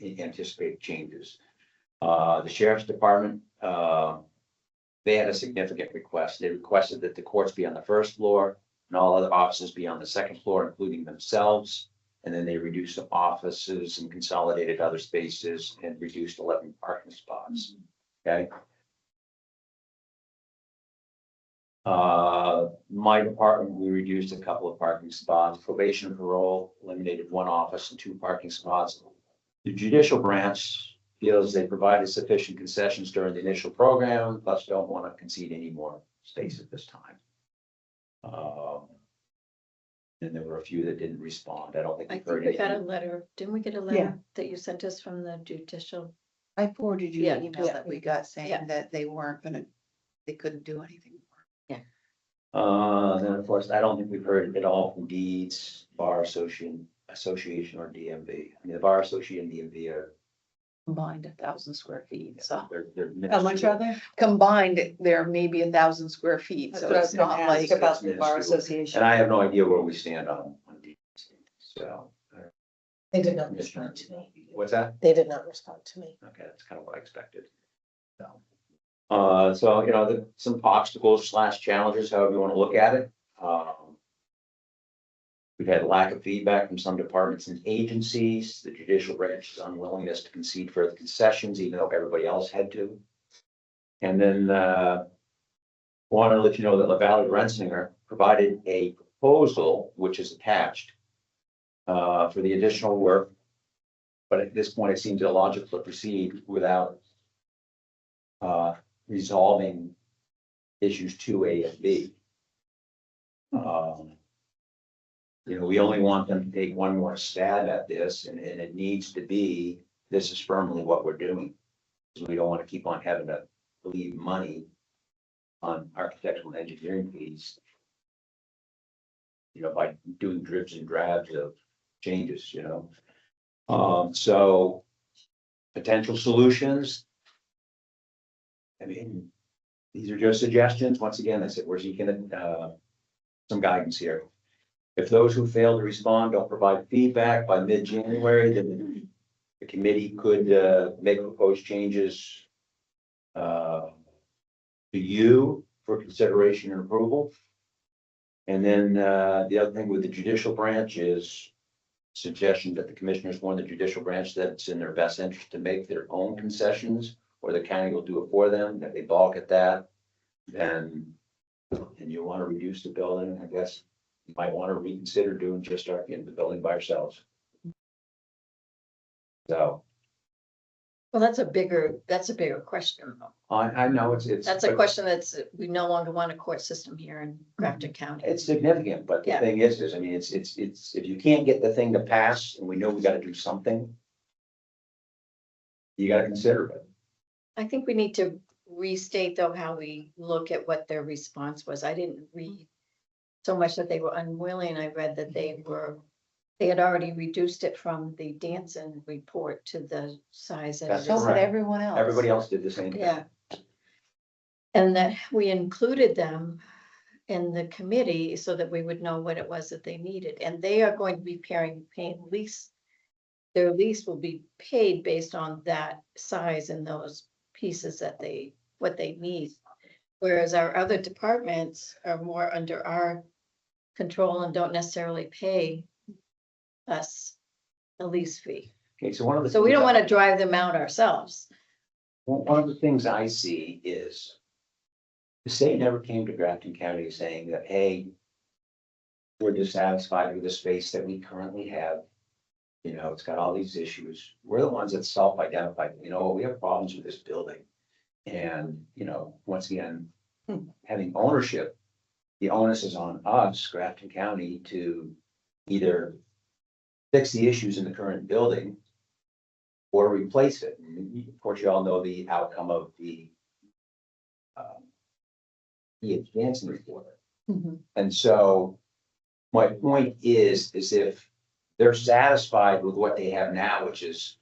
anticipate changes. The sheriff's department, they had a significant request. They requested that the courts be on the first floor and all other offices be on the second floor, including themselves. And then they reduced the offices and consolidated other spaces and reduced 11 parking spots. Okay. My department, we reduced a couple of parking spots. Probation and parole eliminated 1 office and 2 parking spots. The judicial branch feels they provided sufficient concessions during the initial program, plus don't want to concede any more space at this time. And there were a few that didn't respond. I don't think I we've think heard we got a anything. letter, didn't we get a letter that you sent us from the judicial? I forwarded you Yeah, the email yeah. that we got Yeah. saying that they weren't gonna, they couldn't do anything. Then of course, I don't think we've heard at all from Deeds, Bar Association or DMV. I mean, the Bar Association and DMV are Combined 1,000 square feet, so They're How much are minuscule. they? combined, there may be 1,000 square feet, That's so what I it's was gonna not ask like. about the bar minuscule. association. And I have no idea where we stand on these. So, They did not respond to me. what's that? They did not respond to me. Okay, that's kind of what I expected. So, you know, some obstacles / challenges, however you want to look at it. We've had lack of feedback from some departments and agencies, the judicial branch's unwillingness to concede further concessions, even though everybody else had to. And then, wanted to let you know that LaValley Rensinger provided a proposal, which is attached, for the additional work. But at this point, it seems illogical to proceed without resolving issues 2A and B. You know, we only want them to take one more stab at this, and it needs to be, this is firmly what we're doing. So we don't want to keep on having to leave money on architectural and engineering fees. You know, by doing dribs and drabs of changes, you know. So potential solutions. I mean, these are just suggestions. Once again, I said, we're seeking some guidance here. If those who fail to respond don't provide feedback by mid-January, then the committee could make proposed changes to you for consideration and approval. And then the other thing with the judicial branch is suggestion that the commissioners warn the judicial branch that it's in their best interest to make their own concessions, or the county will do it for them. If they balk at that, then and you want to reduce the building, I guess you might want to reconsider doing just our in the building by ourselves. So Well, that's a bigger question. I know it's. That's a but question we no longer want a court system here in Grafton County. It's significant, but the Yeah. thing is, I mean, it's, if you can't get the thing to pass, and we know we gotta do something. You gotta consider it. I think we need to restate though how we look at what their response was. I didn't read so much that they were unwilling. I read that they had already reduced it from the Danson report to the size. that it That's is. So would correct. everyone else. Everybody else did the same thing. Yeah. And that we included them in the committee so that we would know what it was that they needed. And they are going to be paying lease. Their lease will be paid based on that size and those pieces that what they need. Whereas our other departments are more under our control and don't necessarily pay us a lease fee. Okay, so one of the. So we don't things want to drive them out ourselves. One of the things I see is the state never came to Grafton County saying that, hey, we're dissatisfied with the space that we currently have. You know, it's got all these issues. We're the ones that self-identified, you know, we have problems with this building. And, you know, once again, having ownership, the onus is on us, Grafton County, to either fix the issues in the current building or replace it. And of course, you all know the outcome of the E.H. Jansen report. And so my point is if they're satisfied with what they have now, which is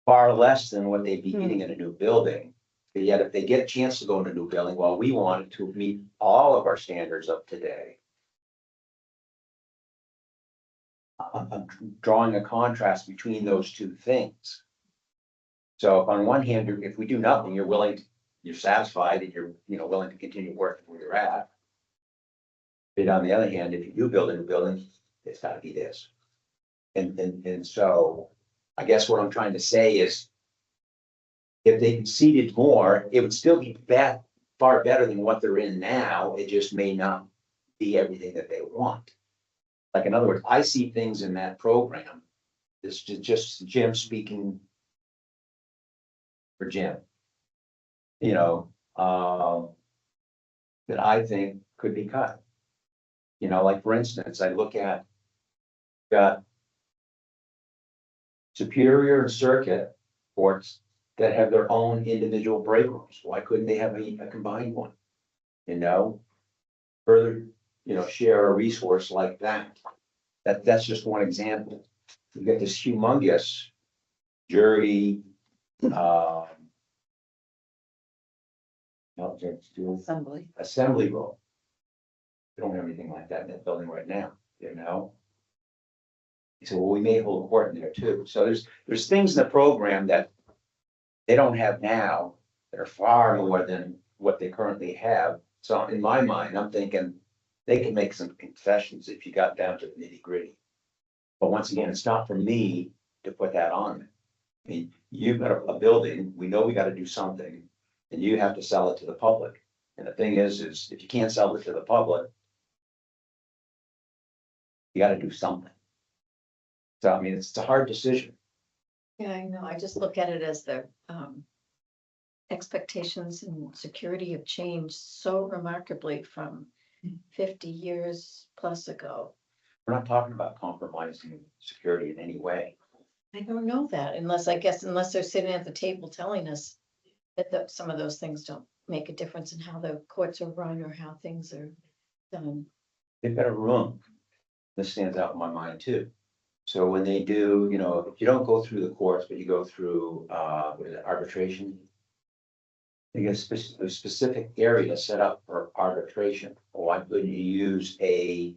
far less than what they'd be getting in a new building. But yet if they get a chance to go in a new building, well, we wanted to meet all of our standards of today. I'm drawing a contrast between those two things. So if on one hand, if we do nothing, you're satisfied and you're, willing to continue working where you're at. But on the other hand, if you do build a new building, it's gotta be this. And so I guess what I'm trying to say is if they conceded more, it would still be far better than what they're in now. It just may not be everything that they want. Like, in other words, I see things in that program. This is just Jim speaking for Jim. That I think could be cut. Like for instance, I look at got Superior and Circuit courts that have their own individual break rooms. Why couldn't they have a combined one? Further, share a resource like that. That's just one example. You get this humongous jury No, just do Assembly. assembly room. We don't have anything like that in that building right now, you know? He said, well, we may hold court in there too. So there's things in the program that they don't have now that are far more than what they currently have. So in my mind, I'm thinking they can make some concessions if you got down to the nitty gritty. But once again, it's not for me to put that on them. I mean, you've got a building, we know we gotta do something, and you have to sell it to the public. And the thing is if you can't sell it to the public, you gotta do something. So, I mean, it's a hard decision. Yeah, I know. I just look at it as the expectations and security have changed so remarkably from 50 years plus ago. We're not talking about compromising security in any way. I don't know that unless they're sitting at the table telling us that some of those things don't make a difference in how the courts are run or how things are done. They've got a room. This stands out in my mind too. So when they do, you know, if you don't go through the courts, but you go through, what is it, arbitration? They get a specific area set up for arbitration. Why couldn't you use a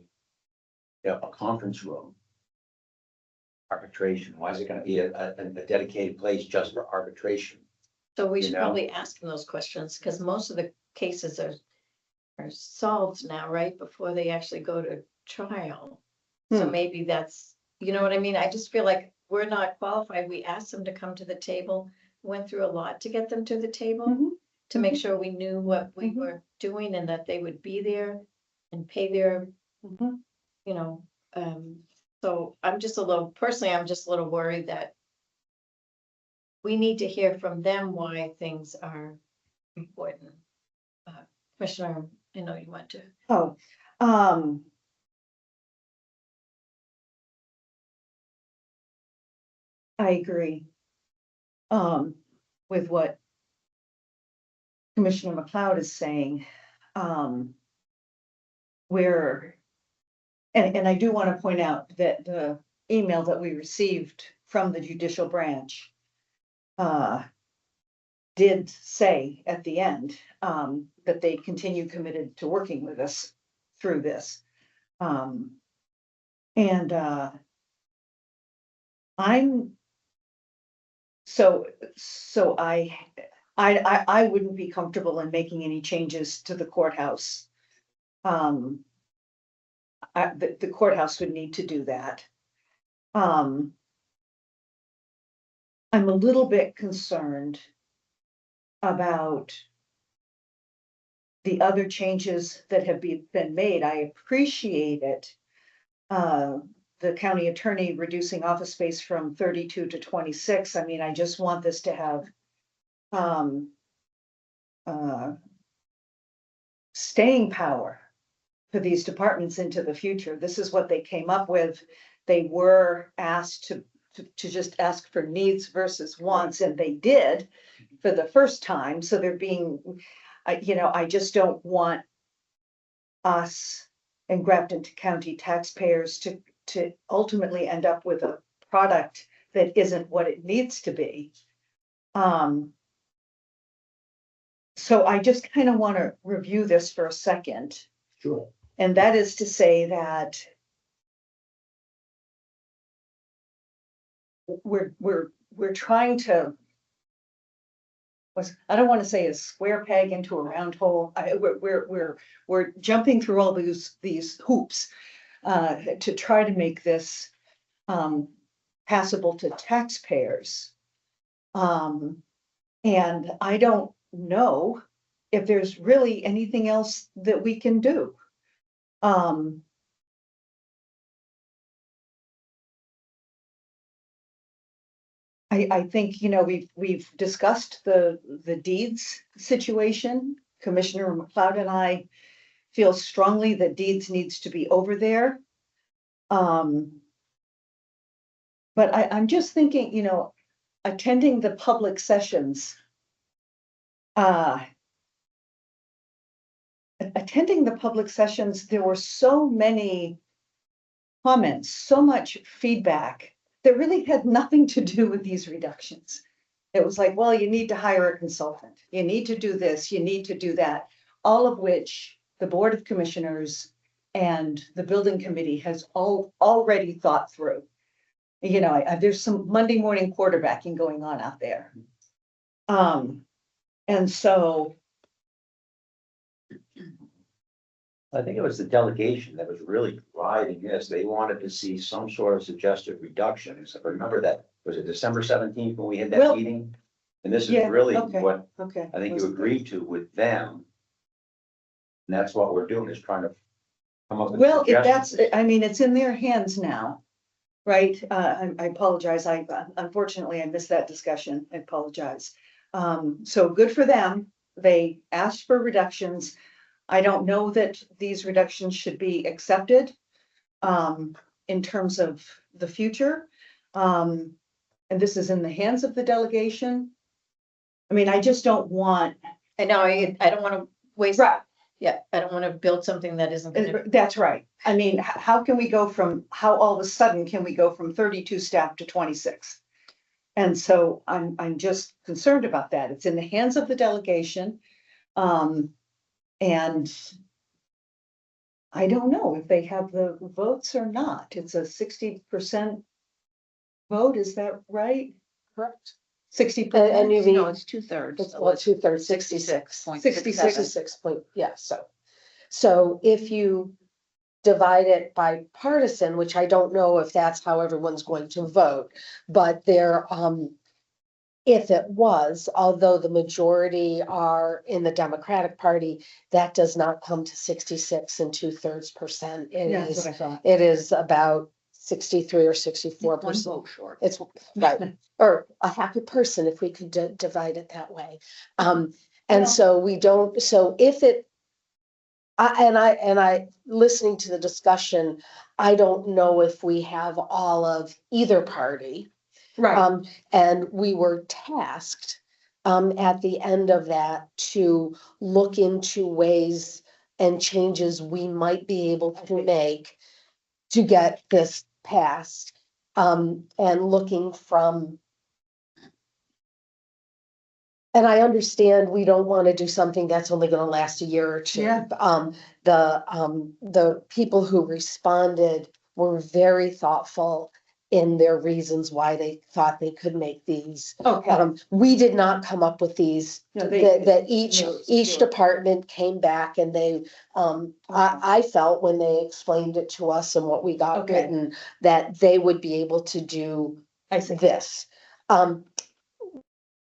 conference room? Arbitration, why is it gonna be a dedicated place just for arbitration? So we You should know? probably ask them those questions because most of the cases are solved now, right, before they actually go to trial. So Hmm. maybe that's, you know what I mean? I just feel like we're not qualified. We asked them to come to the table, went through a lot to get them to the table. Mhm. To make sure we knew what we Mhm. were doing and that they would be there and pay their, Mhm. you know, so I'm just personally, I'm just a little worried that we need to hear from them why things are important. Commissioner, I know you want to. Oh, um. I agree. With what Commissioner McLeod is saying, where, and I do want to point out that the email that we received from the judicial branch did say at the end, that they continue committed to working with us through this. And I'm, so I wouldn't be comfortable in making any changes to the courthouse. The courthouse would need to do that. I'm a little bit concerned about the other changes that have been made. I appreciate it. The county attorney reducing office space from 32 to 26. I mean, I just want this to have staying power for these departments into the future. This is what they came up with. They were asked to just ask for needs versus wants, and they did for the first time. So they're being, I just don't want us and Grafton County taxpayers to ultimately end up with a product that isn't what it needs to be. So I just kind of want to review this for a second. Sure. And that is to say that we're trying to, I don't want to say a square peg into a round hole. We're jumping through all these hoops to try to make this passable to taxpayers. And I don't know if there's really anything else that we can do. I think, we've discussed the deeds situation. Commissioner McLeod and I feel strongly that deeds needs to be over there. But I'm just thinking, attending the public sessions. Attending the public sessions, there were so many comments, so much feedback that really had nothing to do with these reductions. It was like, well, you need to hire a consultant, you need to do this, you need to do that, all of which the Board of Commissioners and the building committee has already thought through. You know, there's some Monday morning quarterbacking going on out there. And so, I think it was the delegation that was really driving this. They wanted to see some sort of suggested reductions. I remember that, was it December 17th when we had Well, that meeting? And this is yeah, really okay. what okay. I think you agreed to with them. And that's what we're doing, is trying to come up with. Well, if that's, suggestions. I mean, it's in their hands now, right? I apologize. Unfortunately, I missed that discussion. I apologize. So good for them. They asked for reductions. I don't know that these reductions should be accepted in terms of the future. And this is in the hands of the delegation. I mean, I just don't want. And now I don't want to waste. Right. Yeah, I don't want to build something that isn't gonna. That's right. I mean, how can we go from, how all of a sudden can we go from 32 staff to 26? And so I'm just concerned about that. It's in the hands of the delegation. And I don't know if they have the votes or not. It's a 60% vote, is that right? Correct. 60%? And you mean, it's 2/3. it's well, 2/3, 66. 66. 66 point, yeah, so if you divide it by partisan, which I don't know if that's how everyone's going to vote, but there, if it was, although the majority are in the Democratic Party, that does not come to 66 and 2/3%. Yeah, that's what I thought. It is about 63 or 64%. vote short. It's right, or a happy person if we could divide it that way. And Well- so we don't, so if it. I, listening to the discussion, I don't know if we have all of either party. Right, And we were tasked, at the end of that to look into ways and changes we might be able to make to get this passed. And looking from. And I understand we don't want to do something that's only gonna last a year or two. Yeah. The people who responded were very thoughtful in their reasons why they thought they could make these. okay. We did not come up with these, No, that each sure. department came back and they, I felt when they explained it to us and what we got Okay. written, that they would be able to do I see. this.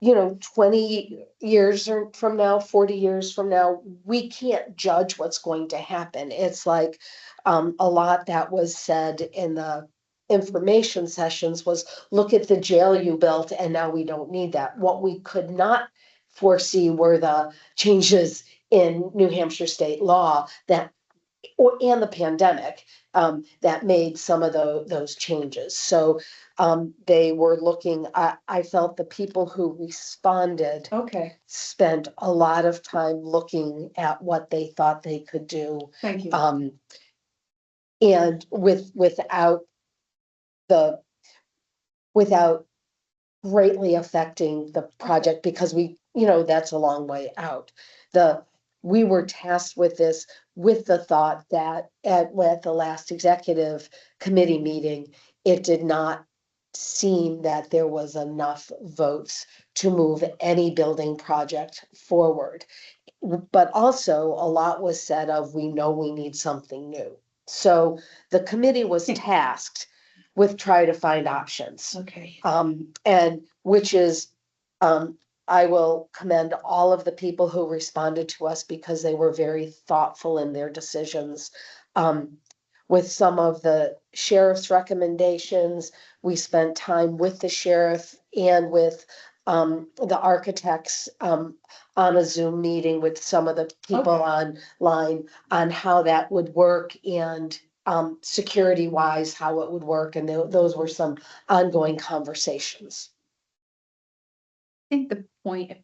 20 years or from now, 40 years from now, we can't judge what's going to happen. It's like, a lot that was said in the information sessions was, look at the jail you built and now we don't need that. What we could not foresee were the changes in New Hampshire state law and the pandemic, that made some of those changes. So, they were looking, I felt the people who responded Okay, spent a lot of time looking at what they thought they could do. thank you. And without greatly affecting the project, because that's a long way out. We were tasked with this with the thought that at the last executive committee meeting, it did not seem that there was enough votes to move any building project forward. But also a lot was said of, we know we need something new. So the committee was tasked with trying to find options. Okay. And which is, I will commend all of the people who responded to us because they were very thoughtful in their decisions. With some of the sheriff's recommendations, we spent time with the sheriff and with the architects on a Zoom meeting with some of the people online on how that would work and security wise, how it would work. And those were some ongoing conversations. I think the point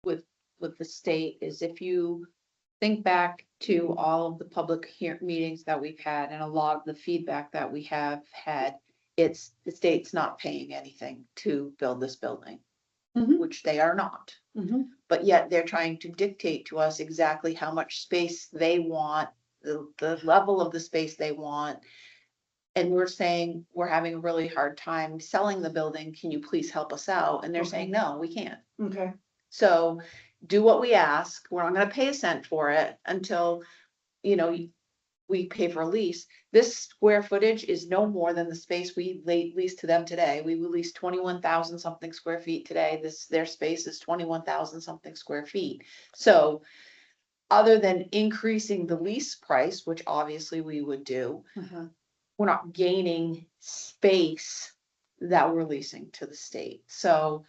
with the state is, if you think back to all of the public meetings that we've had and a lot of the feedback that we have had, it's the state's not paying anything to build this building. Mhm. which they are not. Mhm. But yet they're trying to dictate to us exactly how much space they want, the level of the space they want. And we're saying, we're having a really hard time selling the building. Can you please help us out? And they're saying, no, we can't. Okay. So do what we ask. We're not gonna pay a cent for it until, you know, we pay for a lease. This square footage is no more than the space we lease to them today. We lease 21,000 something square feet today. Their space is 21,000 something square feet. So other than increasing the lease price, which obviously we would do, Uh-huh. we're not gaining space that we're leasing to the state. So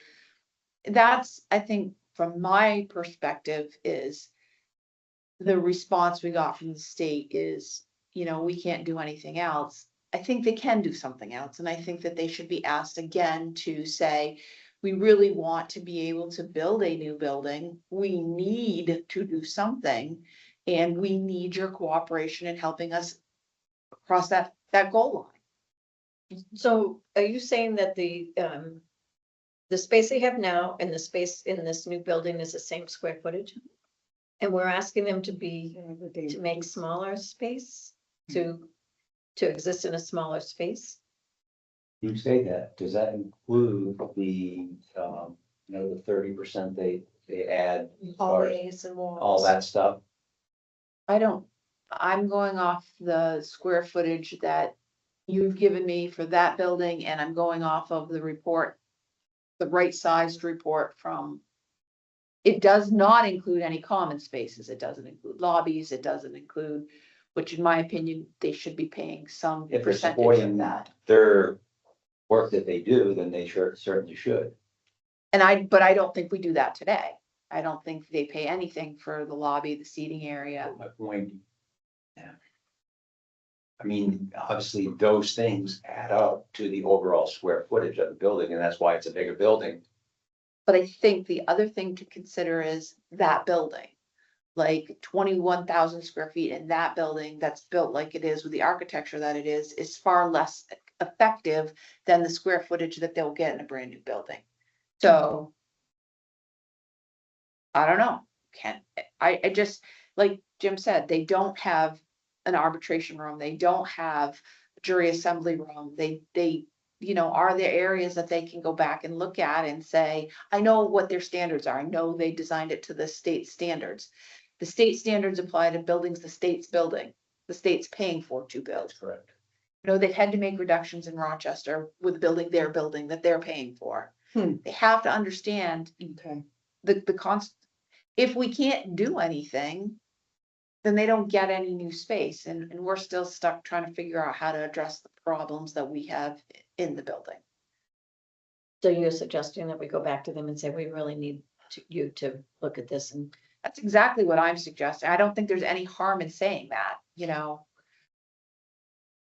that's, I think, from my perspective, is the response we got from the state is, you know, we can't do anything else. I think they can do something else, and I think that they should be asked again to say, we really want to be able to build a new building. We need to do something, and we need your cooperation in helping us cross that goal line. So are you saying that the space they have now and the space in this new building is the same square footage? And we're asking them to make smaller space, to exist in a smaller space? You say that, does that include the, the 30% they add? as far as Hallways and walls. All that stuff? I'm going off the square footage that you've given me for that building, and I'm going off of the report, the right-sized report from. It does not include any common spaces. It doesn't include lobbies. It doesn't include, which in my opinion, they should be paying some If they're percentage supporting of that. their work that they do, then they certainly should. But I don't think we do that today. I don't think they pay anything for the lobby, the seating area. My point. Yeah. I mean, obviously, those things add up to the overall square footage of the building, and that's why it's a bigger building. But I think the other thing to consider is that building. Like 21,000 square feet in that building that's built like it is with the architecture that it is far less effective than the square footage that they'll get in a brand new building. So. I don't know, I just, like Jim said, they don't have an arbitration room, they don't have a jury assembly room, they, you know, are there areas that they can go back and look at and say, I know what their standards are, I know they designed it to the state standards. The state standards apply to buildings the state's building, the state's paying for to build. That's correct. You know, they've had to make reductions in Rochester with building their building that they're paying for. They have to understand Okay. if we can't do anything, then they don't get any new space, and we're still stuck trying to figure out how to address the problems that we have in the building. So you're suggesting that we go back to them and say, we really need you to look at this, and That's exactly what I'm suggesting. I don't think there's any harm in saying that, you know.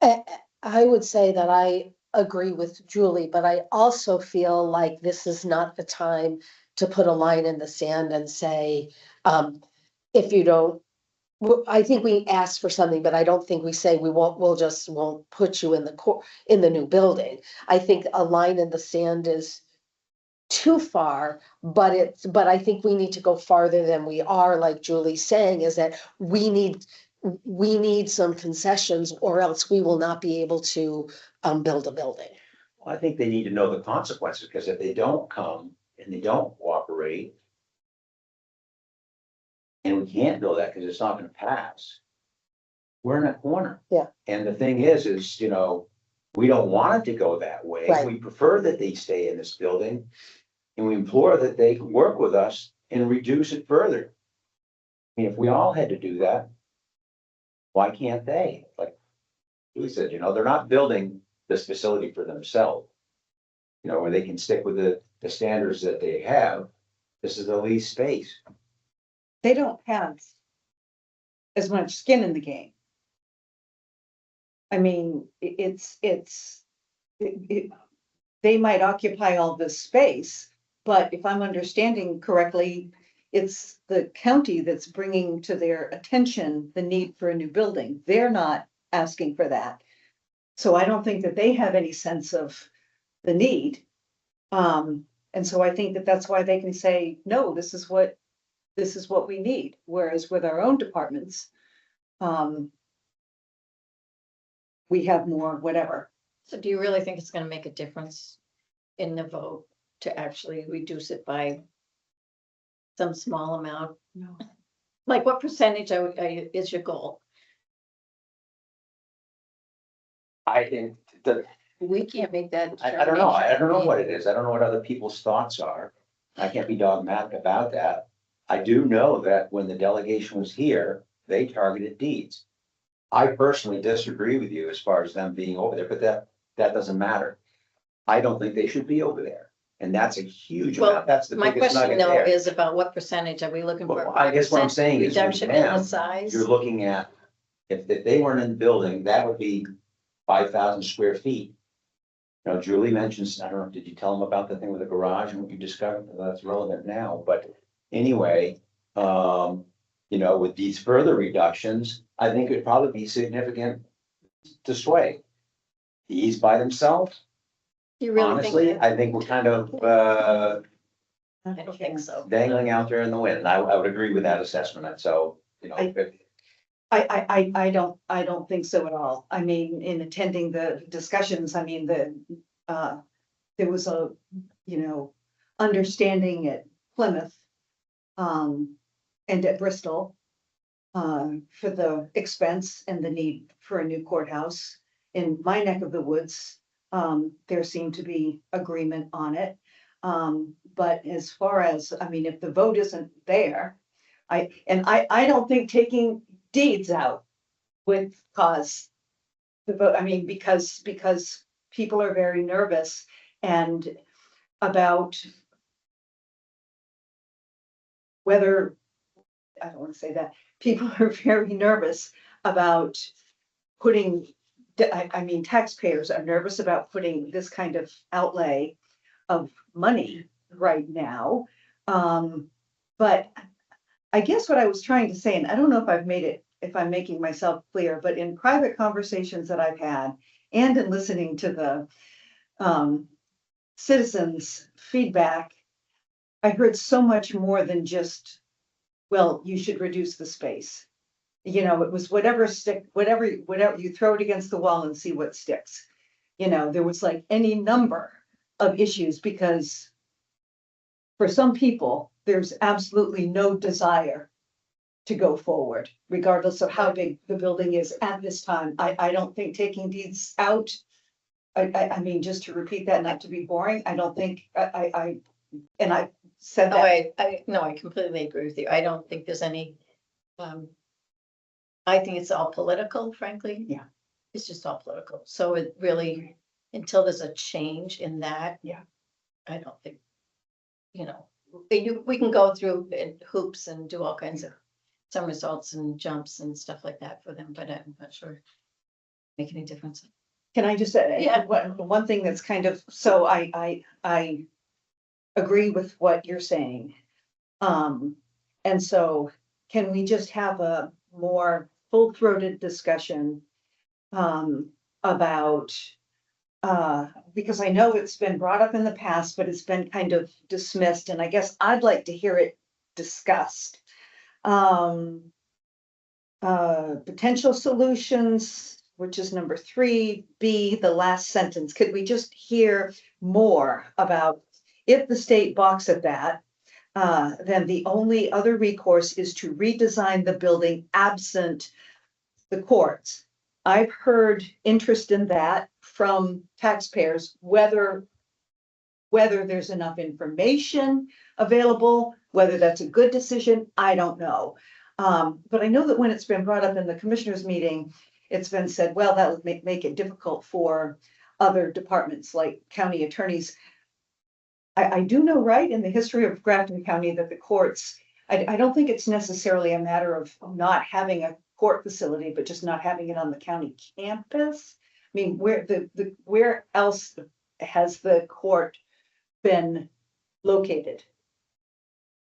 I would say that I agree with Julie, but I also feel like this is not the time to put a line in the sand and say, if you don't, I think we ask for something, but I don't think we say won't put you in the new building. I think a line in the sand is too far, but I think we need to go farther than we are, like Julie's saying, is that we need some concessions, or else we will not be able to build a building. Well, I think they need to know the consequences, because if they don't come and they don't cooperate, and we can't build that because it's not gonna pass, we're in a corner. Yeah. And the thing is, we don't want it to go that way. Right. We prefer that they stay in this building, and we implore that they can work with us and reduce it further. I mean, if we all had to do that, why can't they? Like Julie said, they're not building this facility for themselves. Where they can stick with the standards that they have. This is the lease space. They don't have as much skin in the game. I mean, they might occupy all this space, but if I'm understanding correctly, it's the county that's bringing to their attention the need for a new building. They're not asking for that. So I don't think that they have any sense of the need. And so I think that that's why they can say, no, this is what we need. Whereas with our own departments, we have more whatever. So do you really think it's gonna make a difference in the vote to actually reduce it by some small amount? No. Like what percentage is your goal? I think the, We can't make that. I don't know, I don't know what it is, I don't know what other people's thoughts are. I can't be dogmatic about that. I do know that when the delegation was here, they targeted deeds. I personally disagree with you as far as them being over there, but that doesn't matter. I don't think they should be over there, and that's a huge Well, amount, that's the My biggest question nugget though there. is about what percentage are we looking for? Well, I guess what I'm 5% saying is with reduction in the them, size? You're looking at, if they weren't in the building, that would be 5,000 square feet. You know, Julie mentions, I don't know, did you tell them about the thing with the garage and what you discovered? Well, that's relevant now, but anyway, you know, with these further reductions, I think it'd probably be significant to sway. These by themselves, You really think honestly, that? I think we're kind of, I don't think so. dangling out there in the wind. I would agree with that assessment. And so, you know, I don't think so at all. I mean, in attending the discussions, I mean, there was a, understanding at Plymouth, and at Bristol, for the expense and the need for a new courthouse. In my neck of the woods, there seemed to be agreement on it. But as far as, I mean, if the vote isn't there, I don't think taking deeds out would cause the vote, I mean, because people are very nervous and about whether, I don't want to say that, people are very nervous about putting, I mean, taxpayers are nervous about putting this kind of outlay of money right now. But I guess what I was trying to say, and I don't know if I'm making myself clear, but in private conversations that I've had and in listening to the citizens' feedback, I heard so much more than just, well, you should reduce the space. It was whatever you throw it against the wall and see what sticks. There was like any number of issues because for some people, there's absolutely no desire to go forward, regardless of how big the building is at this time. I don't think taking deeds out, I mean, just to repeat that, not to be boring, I don't think, and I said Oh, that. no, I completely agree with you. I don't think there's any, I think it's all political, frankly. Yeah. It's just all political. So it really, until there's a change in that. Yeah. I don't think, we can go through hoops and do all kinds of somersaults and jumps and stuff like that for them, but I'm not sure make any difference. Can I just say, Yeah. one thing that's kind of, so I agree with what you're saying. And so can we just have a more full-throated discussion about, because I know it's been brought up in the past, but it's been kind of dismissed, and I guess I'd like to hear it discussed. Potential solutions, which is number 3B, the last sentence. Could we just hear more about if the state balks at that, then the only other recourse is to redesign the building absent the courts. I've heard interest in that from taxpayers, whether there's enough information available, whether that's a good decision, I don't know. But I know that when it's been brought up in the commissioners meeting, it's been said, well, that would make it difficult for other departments like county attorneys. I do know, right, in the history of Grafton County that the courts, I don't think it's necessarily a matter of not having a court facility, but just not having it on the county campus. I mean, where else has the court been located?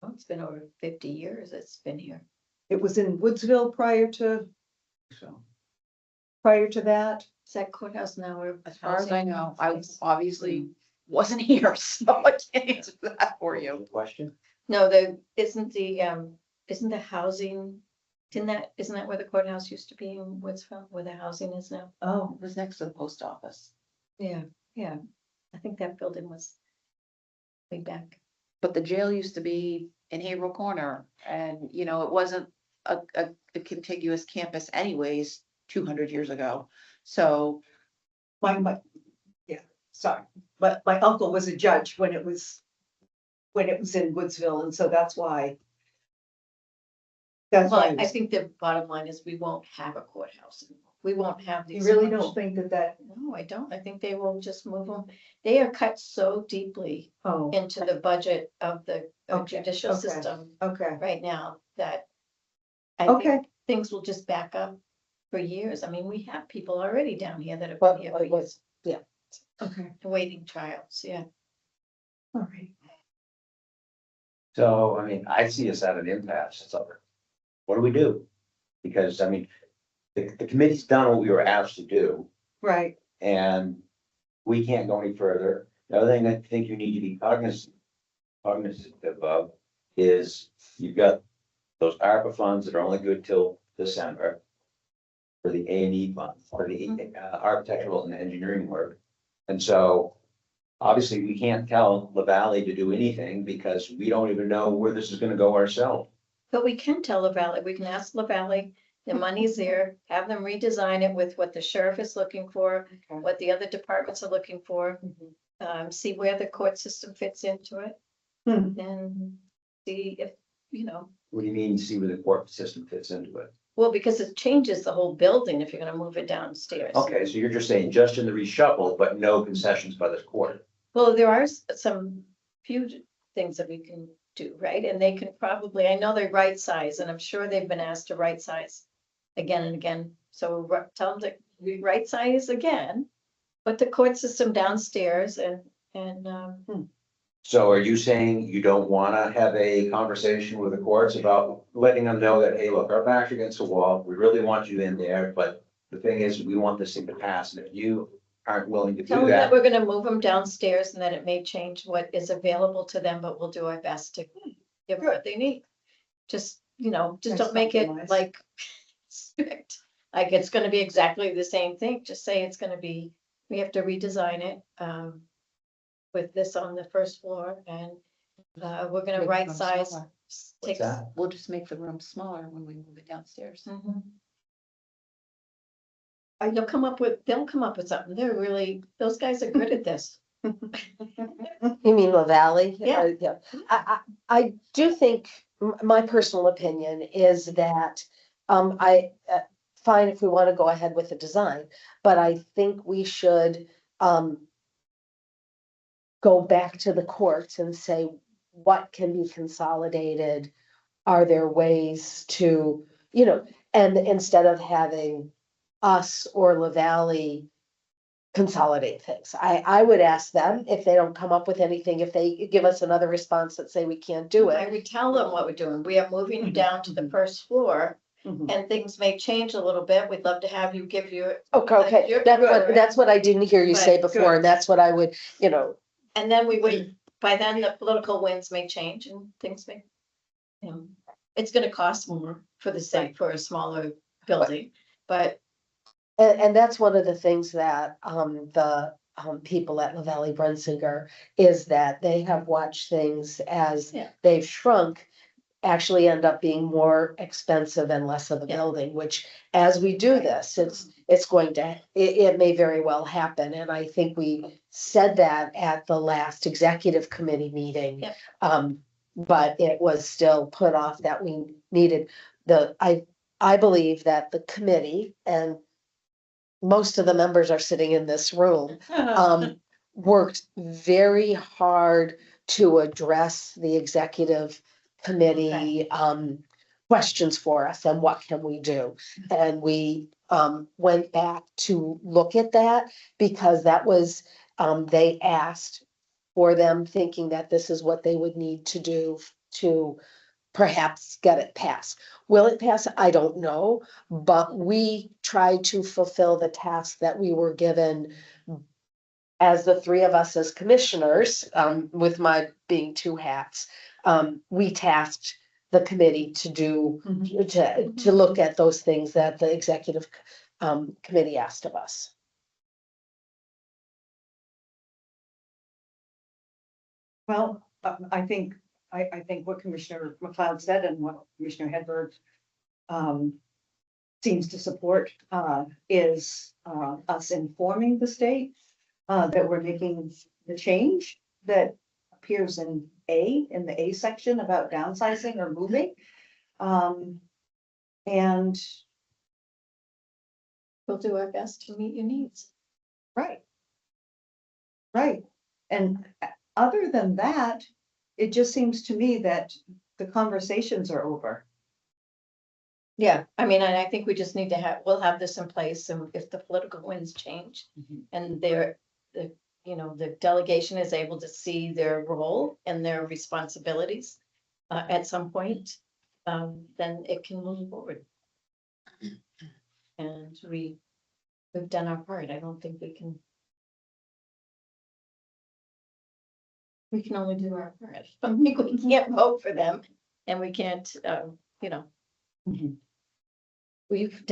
Oh, it's been over 50 years it's been here. It was in Woodsville prior to that. Is that courthouse now? As far as I know, I obviously wasn't here, so I can't answer that for you. Question? No, isn't the housing, isn't that where the courthouse used to be in Woodsville, where the housing is now? Oh, it was next to the post office. Yeah, yeah. I think that building was way back. But the jail used to be in Haverhill Corner, and, you know, it wasn't a contiguous campus anyways, 200 years ago. So, Yeah, sorry, but my uncle was a judge when it was in Woodsville, and so that's why. That's why, Well, I think the bottom line is we won't have a courthouse. We won't have you these. really function- don't think that, No, I don't. I think they will just move them. They are cut so deeply oh, into the budget of the Okay, judicial okay. system okay, right now that I okay. think things will just back up for years. I mean, we have people already down here that have Well, been here for it was- years, Okay, awaiting trials, yeah. all right. So, I mean, I see us at an impasse. It's over. What do we do? Because, I mean, the committee's done what we were asked to do, Right, and we can't go any further. The other thing I think you need to be cognizant of is you've got those ARPA funds that are only good till December for the A&E fund, for the architectural and engineering work. And so obviously we can't tell La Valley to do anything because we don't even know where this is gonna go ourselves. But we can tell La Valley, we can ask La Valley, the money's there, have them redesign it with what the sheriff is looking for, Okay. what the other departments are looking for. See where the court system fits into it. Hmm. And see if, you know, What do you mean, see where the court system fits into it? well, because it changes the whole building if you're gonna move it downstairs. Okay, so you're just saying just in the reshuffle, but no concessions by this court. Well, there are some few things that we can do, right? And they can probably, I know they're right size, and I'm sure they've been asked to right size again and again. So tell them to right size again, put the court system downstairs and So are you saying you don't wanna have a conversation with the courts about letting them know that, hey, look, our back's against the wall, we really want you in there, but the thing is, we want this thing to pass, and if you aren't willing to tell do them that that, we're gonna move them downstairs and that it may change what is available to them, but we'll do our best to give them what they need. Just, you know, just Nice don't make it compromise. like strict, like it's gonna be exactly the same thing. Just say it's gonna be, we have to redesign it, with this on the first floor and, we're gonna Make the right room size. smaller. what's that? We'll just make the room smaller when we move it downstairs. Mhm. They'll come up with something. They're really, those guys are good at this. You mean La Valley? Yeah. Yeah. I do think, my personal opinion is that, fine if we want to go ahead with the design, but I think we should, go back to the courts and say, what can be consolidated? Are there ways to, you know, and instead of having us or La Valley consolidate things. I would ask them if they don't come up with anything, if they give us another response that say we can't do I it. would tell them what we're doing. We are moving you down to the first floor Mhm. and things may change a little bit. We'd love to have you give your, Okay, you're that's good, what, right? that's what I didn't hear you say Right, before, good. and that's what I would, you know, and then we would, by then the political winds may change and things may. It's gonna cost more for the sake, for a smaller building, but and that's one of the things that, the, people at La Valley Brensinger is that they have watched things as Yeah. they've shrunk actually end up being more expensive and less of a Yeah. building, which as we do this, it's going to, it may very well happen. And I think we said that at the last executive committee meeting. Yep. But it was still put off that we needed I believe that the committee, and most of the members are sitting in this room, worked very hard to address the executive committee, questions for us and what can we do? And we, went back to look at that because that was, they asked for them thinking that this is what they would need to do to perhaps get it passed. Will it pass? I don't know, but we tried to fulfill the task that we were given as the three of us as commissioners, with my being two hats, we tasked the committee to do, to look at those things that the executive committee asked of us. Well, I think what Commissioner McLeod said and what Commissioner Hedberg seems to support is us informing the state that we're making the change that appears in the A section about downsizing or moving. And We'll do our best to meet your needs. right. Right. And other than that, it just seems to me that the conversations are over. Yeah, I mean, and I think we just need to we'll have this in place, and if the political winds change and the delegation is able to see their role and their responsibilities at some point, then it can move forward. And we've done our part. I don't think we can only do our part. I think we can't vote for them, and we can't, Mhm. we've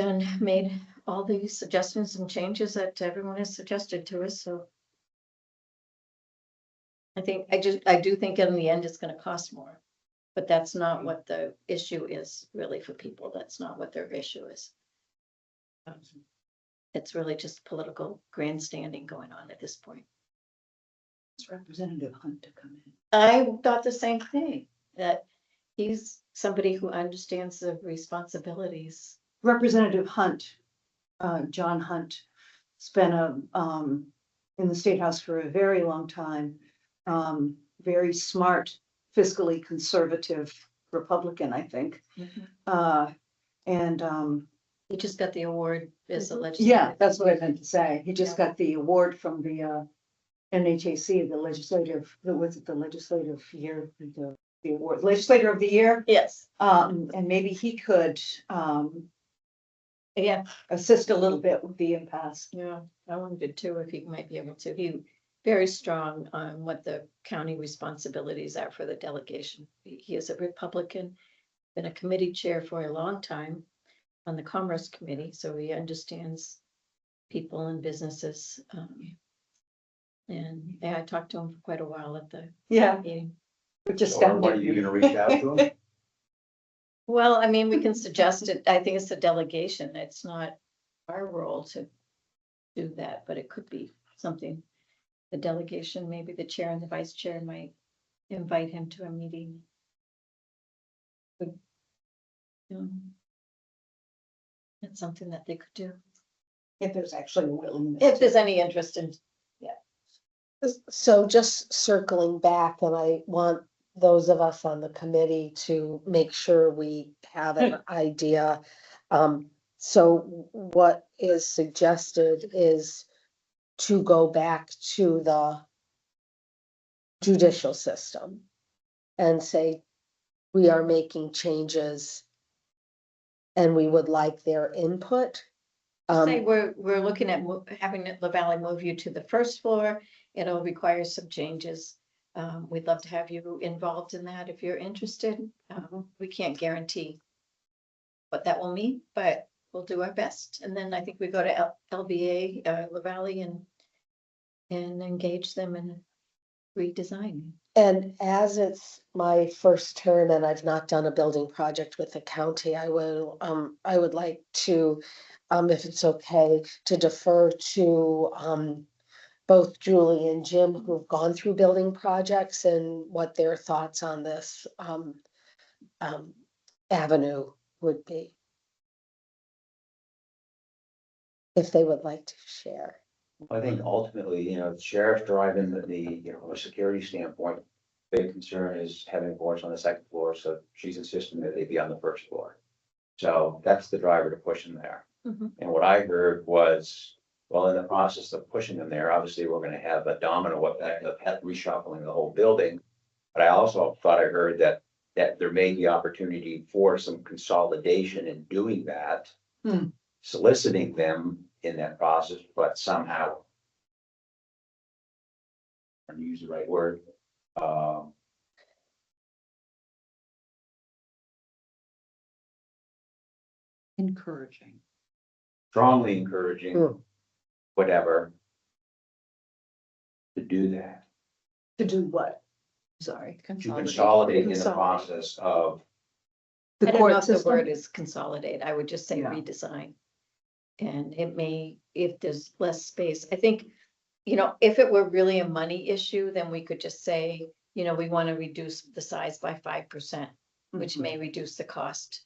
made all these suggestions and changes that everyone has suggested to us, so. I do think in the end it's gonna cost more, but that's not what the issue is really for people. That's not what their issue is. It's really just political grandstanding going on at this point. It's Representative Hunt to come in. I thought the same thing, that he's somebody who understands the responsibilities. Representative Hunt, John Hunt, spent in the State House for a very long time. Very smart, fiscally conservative Republican, I think. And He just got the award as a legislator. yeah, that's what I meant to say. He just got the award from the NHAC, the legislative, was it the legislative year, the award, legislator of the year? Yes, And maybe he could yeah, assist a little bit with the impasse. yeah, I wondered too if he might be able to. He very strong on what the county responsibilities are for the delegation. He is a Republican, been a committee chair for a long time on the Commerce Committee, so he understands people and businesses. And I talked to him for quite a while at the Yeah, meeting. which is So what are you gonna reach out to him? Well, I mean, we can suggest it. I think it's a delegation. It's not our role to do that, but it could be something. The delegation, maybe the chair and the vice chair might invite him to a meeting. That's something that they could do. if there's actually a willingness. If there's any interest in, So just circling back, and I want those of us on the committee to make sure we have an idea. So what is suggested is to go back to the judicial system and say, we are making changes and we would like their input. say we're looking at having La Valley move you to the first floor. It'll require some changes. We'd love to have you involved in that if you're interested. We can't guarantee what that will mean, but we'll do our best. And then I think we go to LBA, La Valley, and engage them in redesign. And as it's my first term and I've not done a building project with the county, I would like to, if it's okay, to defer to both Julie and Jim, who've gone through building projects, and what their thoughts on this avenue would be. If they would like to share. I think ultimately, the sheriff's driving from a security standpoint, big concern is having boards on the second floor, so she's insisting that they be on the first floor. So that's the driver to push them there. Mhm. And what I heard was, well, in the process of pushing them there, obviously, we're gonna have a domino effect of reshuffling the whole building. But I also thought I heard that there may be opportunity for some consolidation in doing that. Soliciting them in that process, but somehow to use the right word. Encouraging. Strongly encouraging, Hmm. whatever, to do that, To do what? Sorry. to consolidate in the Consolidate. process of, The I don't know court if the system? word is consolidate, I would just say Yeah. redesign. And it may, if there's less space, I think, if it were really a money issue, then we could just say, we want to reduce the size by 5%, which may reduce the cost.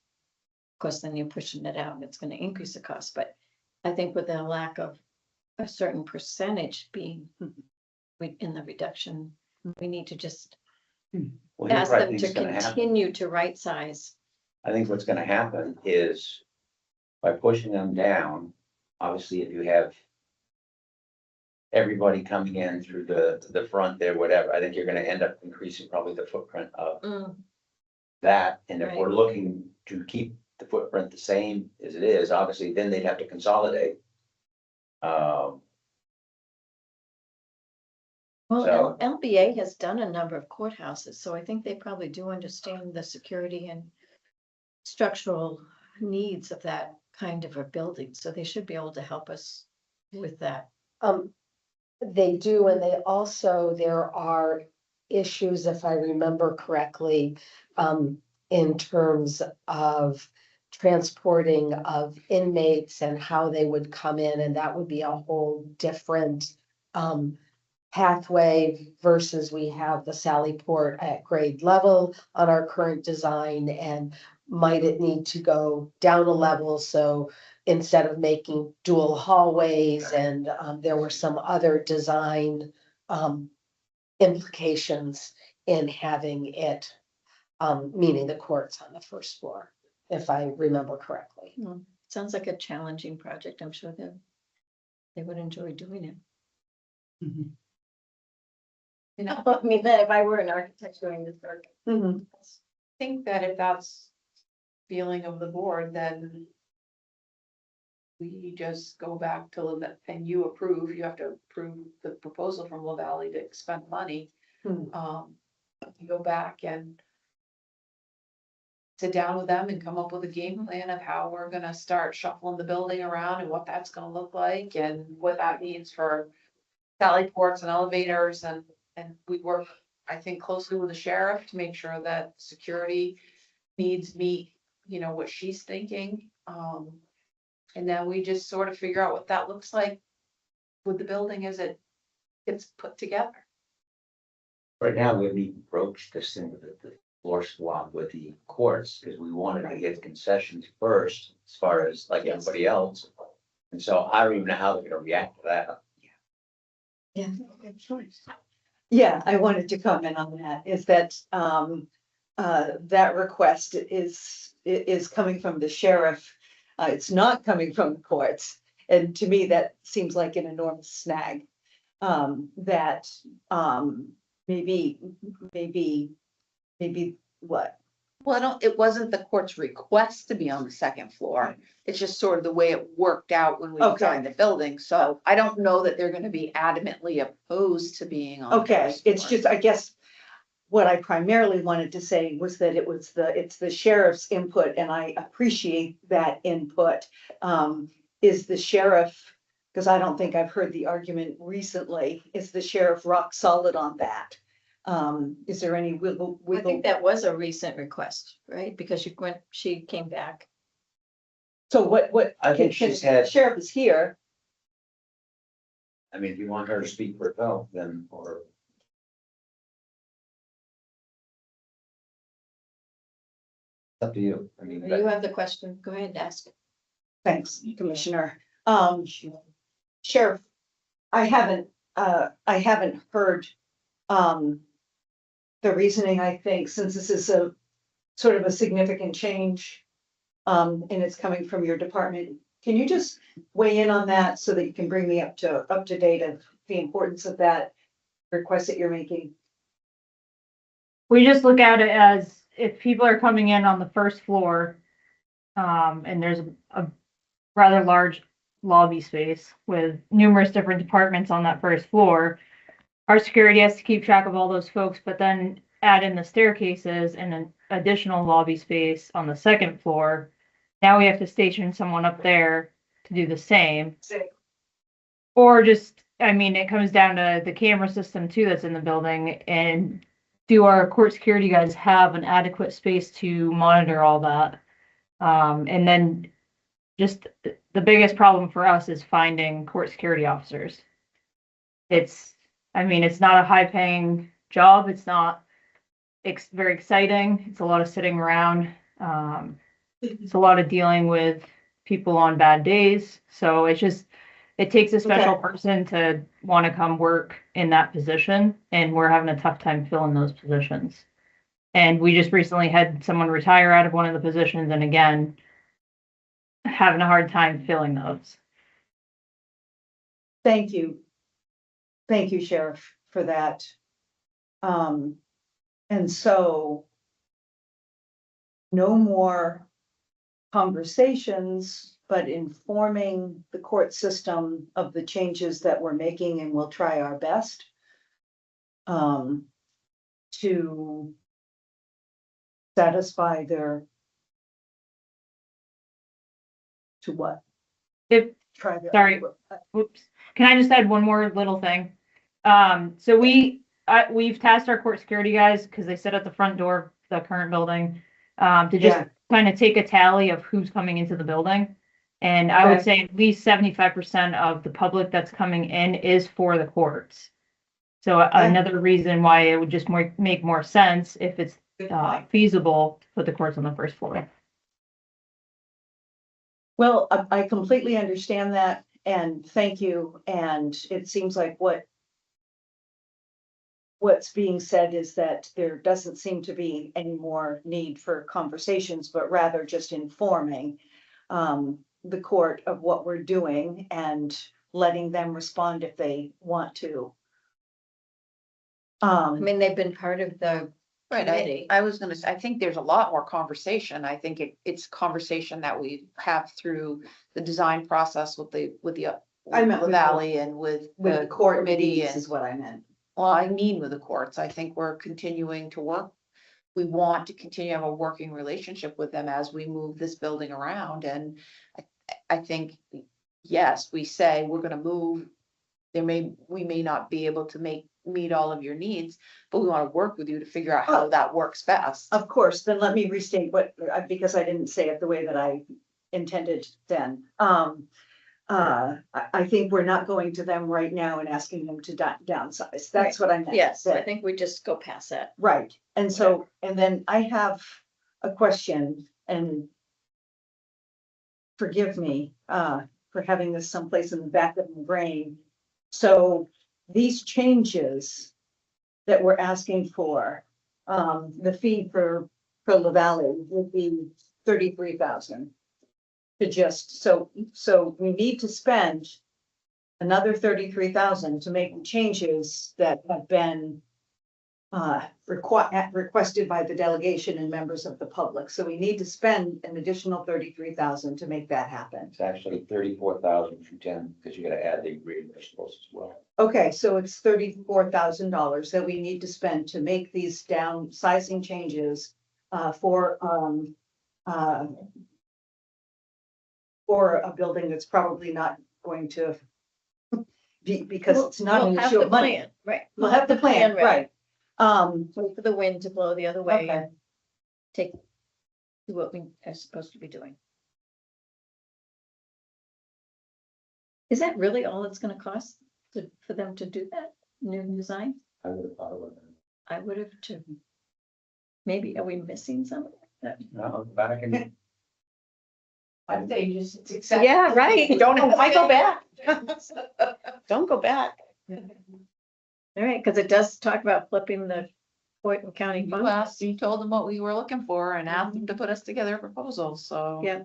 Of course, then you're pushing it out and it's going to increase the cost, but I think with the lack of a certain percentage being in the reduction, we need to just well, here's ask what I them think to is gonna happen. continue to right size. I think what's gonna happen is by pushing them down, obviously if you have everybody coming in through the front there, whatever, I think you're gonna end up increasing probably the footprint of that. And if we're looking to keep the footprint the same as it is, obviously then they'd have to consolidate. Well, So- LBA has done a number of courthouses, so I think they probably do understand the security and structural needs of that kind of a building, so they should be able to help us with that. They do, and they also, there are issues, if I remember correctly, in terms of transporting of inmates and how they would come in, and that would be a whole different pathway versus we have the Sally Port at grade level on our current design, and might it need to go down a level? So instead of making dual hallways, and there were some other design implications in having it, meaning the courts on the first floor, if I remember correctly. Sounds like a challenging project. I'm sure they would enjoy doing it. I mean, if I were an architect doing this work. Mhm. Think that if that's feeling of the board, then we just go back to, and you have to approve the proposal from La Valley to expend money. You go back and sit down with them and come up with a game plan of how we're gonna start shuffling the building around and what that's gonna look like and what that means for sally ports and elevators, and we work, I think, closely with the sheriff to make sure that security needs meet, what she's thinking. And then we just sort of figure out what that looks like with the building as it gets put together. right now, we haven't even broached this thing with the floor swap with the courts, because we wanted to get concessions first, as far as like everybody else. And so I don't even know how they're gonna react to that. Yeah. Yeah, I wanted to comment on that, is that, that request is coming from the sheriff. It's not coming from the courts, and to me, that seems like an enormous snag. That, maybe what? Well, it wasn't the court's request to be on the second floor. It's just sort of the way it worked out when we designed the building. So I don't know that they're gonna be adamantly opposed to being on. the Okay, first it's floor. just, I guess, what I primarily wanted to say was that it's the sheriff's input, and I appreciate that input. Is the sheriff, because I don't think I've heard the argument recently, is the sheriff rock solid on that? Is there any wiggle? I think that was a recent request, right? Because she came back. So what? I think she's had- Sheriff is here. I mean, if you want her to speak for herself, then, or. Up to you. I mean, You have the question. Go ahead and ask. Thanks, Commissioner. Sheriff, I haven't heard, the reasoning, I think, since this is a sort of a significant change, and it's coming from your department. Can you just weigh in on that so that you can bring me up to date of the importance of that request that you're making? We just look at it as if people are coming in on the first floor, and there's a rather large lobby space with numerous different departments on that first floor. our security has to keep track of all those folks, but then add in the staircases and an additional lobby space on the second floor. Now we have to station someone up there to do the same. Or just, I mean, it comes down to the camera system too that's in the building, and do our court security guys have an adequate space to monitor all that? And then just the biggest problem for us is finding court security officers. It's, I mean, it's not a high paying job. It's not very exciting. It's a lot of sitting around. It's a lot of dealing with people on bad days. So it's just, it takes a special person to want to come work in that position, and we're having a tough time filling those positions. And we just recently had someone retire out of one of the positions, and again, having a hard time filling those. Thank you. Thank you, Sheriff, for that. And so no more conversations, but informing the court system of the changes that we're making, and we'll try our best to satisfy their to what? If, Try their. sorry. Whoops. Can I just add one more little thing? So we've tasked our court security guys, because they sit at the front door of the current building, to just Yeah. kind of take a tally of who's coming into the building. And I would Okay. say at least 75% of the public that's coming in is for the courts. So another reason why it would just make more sense if it's feasible to put the courts on the first floor. Well, I completely understand that, and thank you, and it seems like what's being said is that there doesn't seem to be any more need for conversations, but rather just informing the court of what we're doing and letting them respond if they want to. I mean, they've been part of the Right, committee. I was gonna say, I think there's a lot more conversation. I think it's conversation that we have through the design process with the I meant the with Valley and with the court committee meetings and, is what I meant. well, I mean with the courts. I think we're continuing to work. We want to continue to have a working relationship with them as we move this building around, and I think, yes, we say we're gonna move. We may not be able to meet all of your needs, but we wanna work with you to figure out how that works best. Of course, then let me restate because I didn't say it the way that I intended then. I think we're not going to them right now and asking them to downsize. That's what I meant. to Yes, I say. think we just go past that. Right, and so, and then I have a question, and forgive me, for having this someplace in the back of my brain. So these changes that we're asking for, the fee for La Valley would be 33,000. To just, so we need to spend another 33,000 to make the changes that have been requested by the delegation and members of the public. So we need to spend an additional 33,000 to make that happen. It's actually 34,000 from 10, because you gotta add the reimbursables as well. Okay, so it's $34,000 that we need to spend to make these downsizing changes for a building that's probably not going to be, because it's not We'll an have issue the of money. plan, right. We'll have the plan, ready. right? Wait for the wind to blow the other way Okay. and do what we are supposed to be doing. Is that really all it's gonna cost for them to do that new design? I would have thought of it. I would have too. Maybe, are we missing something? No, back in. I'd say you just accept. Yeah, right. Why go back? Don't go back. All right, because it does talk about flipping the Boynton County. You asked, you told them what we were looking for and asked them to put us together proposals, so. Yeah.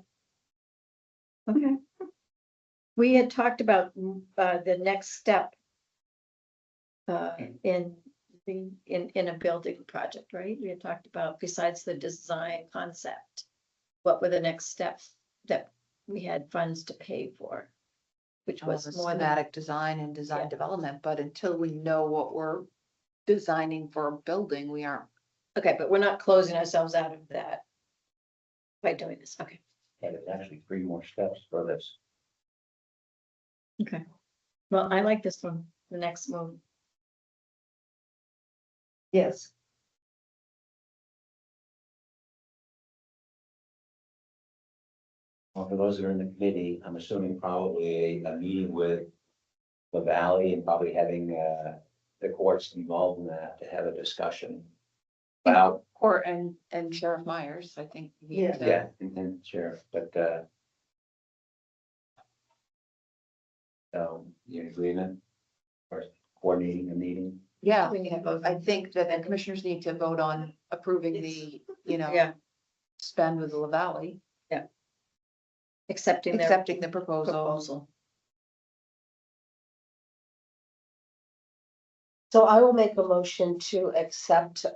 Okay. We had talked about the next step in a building project, right? We had talked about, besides the design concept, what were the next steps that we had funds to pay for? which was was more than, schematic design and design Yeah. development, but until we know what we're designing for a building, we aren't. okay, but we're not closing ourselves out of that by doing this, okay. And there's actually 3 more steps for this. Okay. Well, I like this one, the next move. Yes. Well, for those that are in the committee, I'm assuming probably a meeting with the valley and probably having, the courts involved in that to have a discussion. About, Court and Sheriff Myers, I think. we need to- yeah, and then sheriff, but, so you in agreement? Or coordinating a meeting? Yeah, We need to vote. I think that the commissioners need to vote on approving the, Yeah, spend with the La Valley, accepting their accepting the proposal. proposal. So I will make a motion to accept,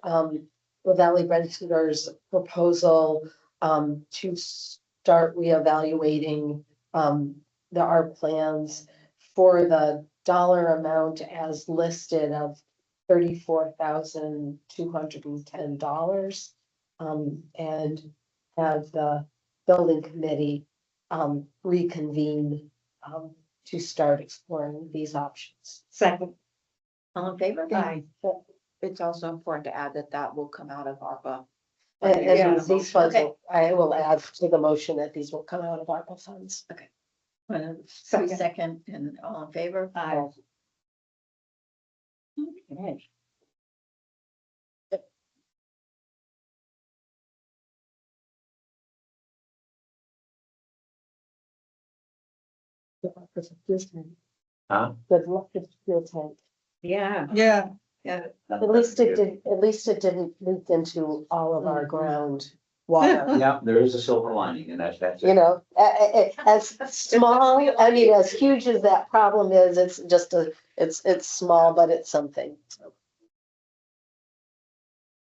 the Valley Renter's proposal, to start reevaluating, our plans for the dollar amount as listed of $34,210. And have the building committee, reconvene, to start exploring these options. Second. All in favor? Aye. It's also important to add that that will come out of ARPA. And Yeah. these funds, Okay. I will add to the motion that these will come out of ARPA funds. Second, and all in favor? Aye. Okay. Huh? Good luck with fuel tank. Yeah. Yeah. At least it didn't leak into all of our ground water. Yeah, there is a silver lining and that's You it. know, as small, I mean, as huge as that problem is, it's just it's small, but it's something.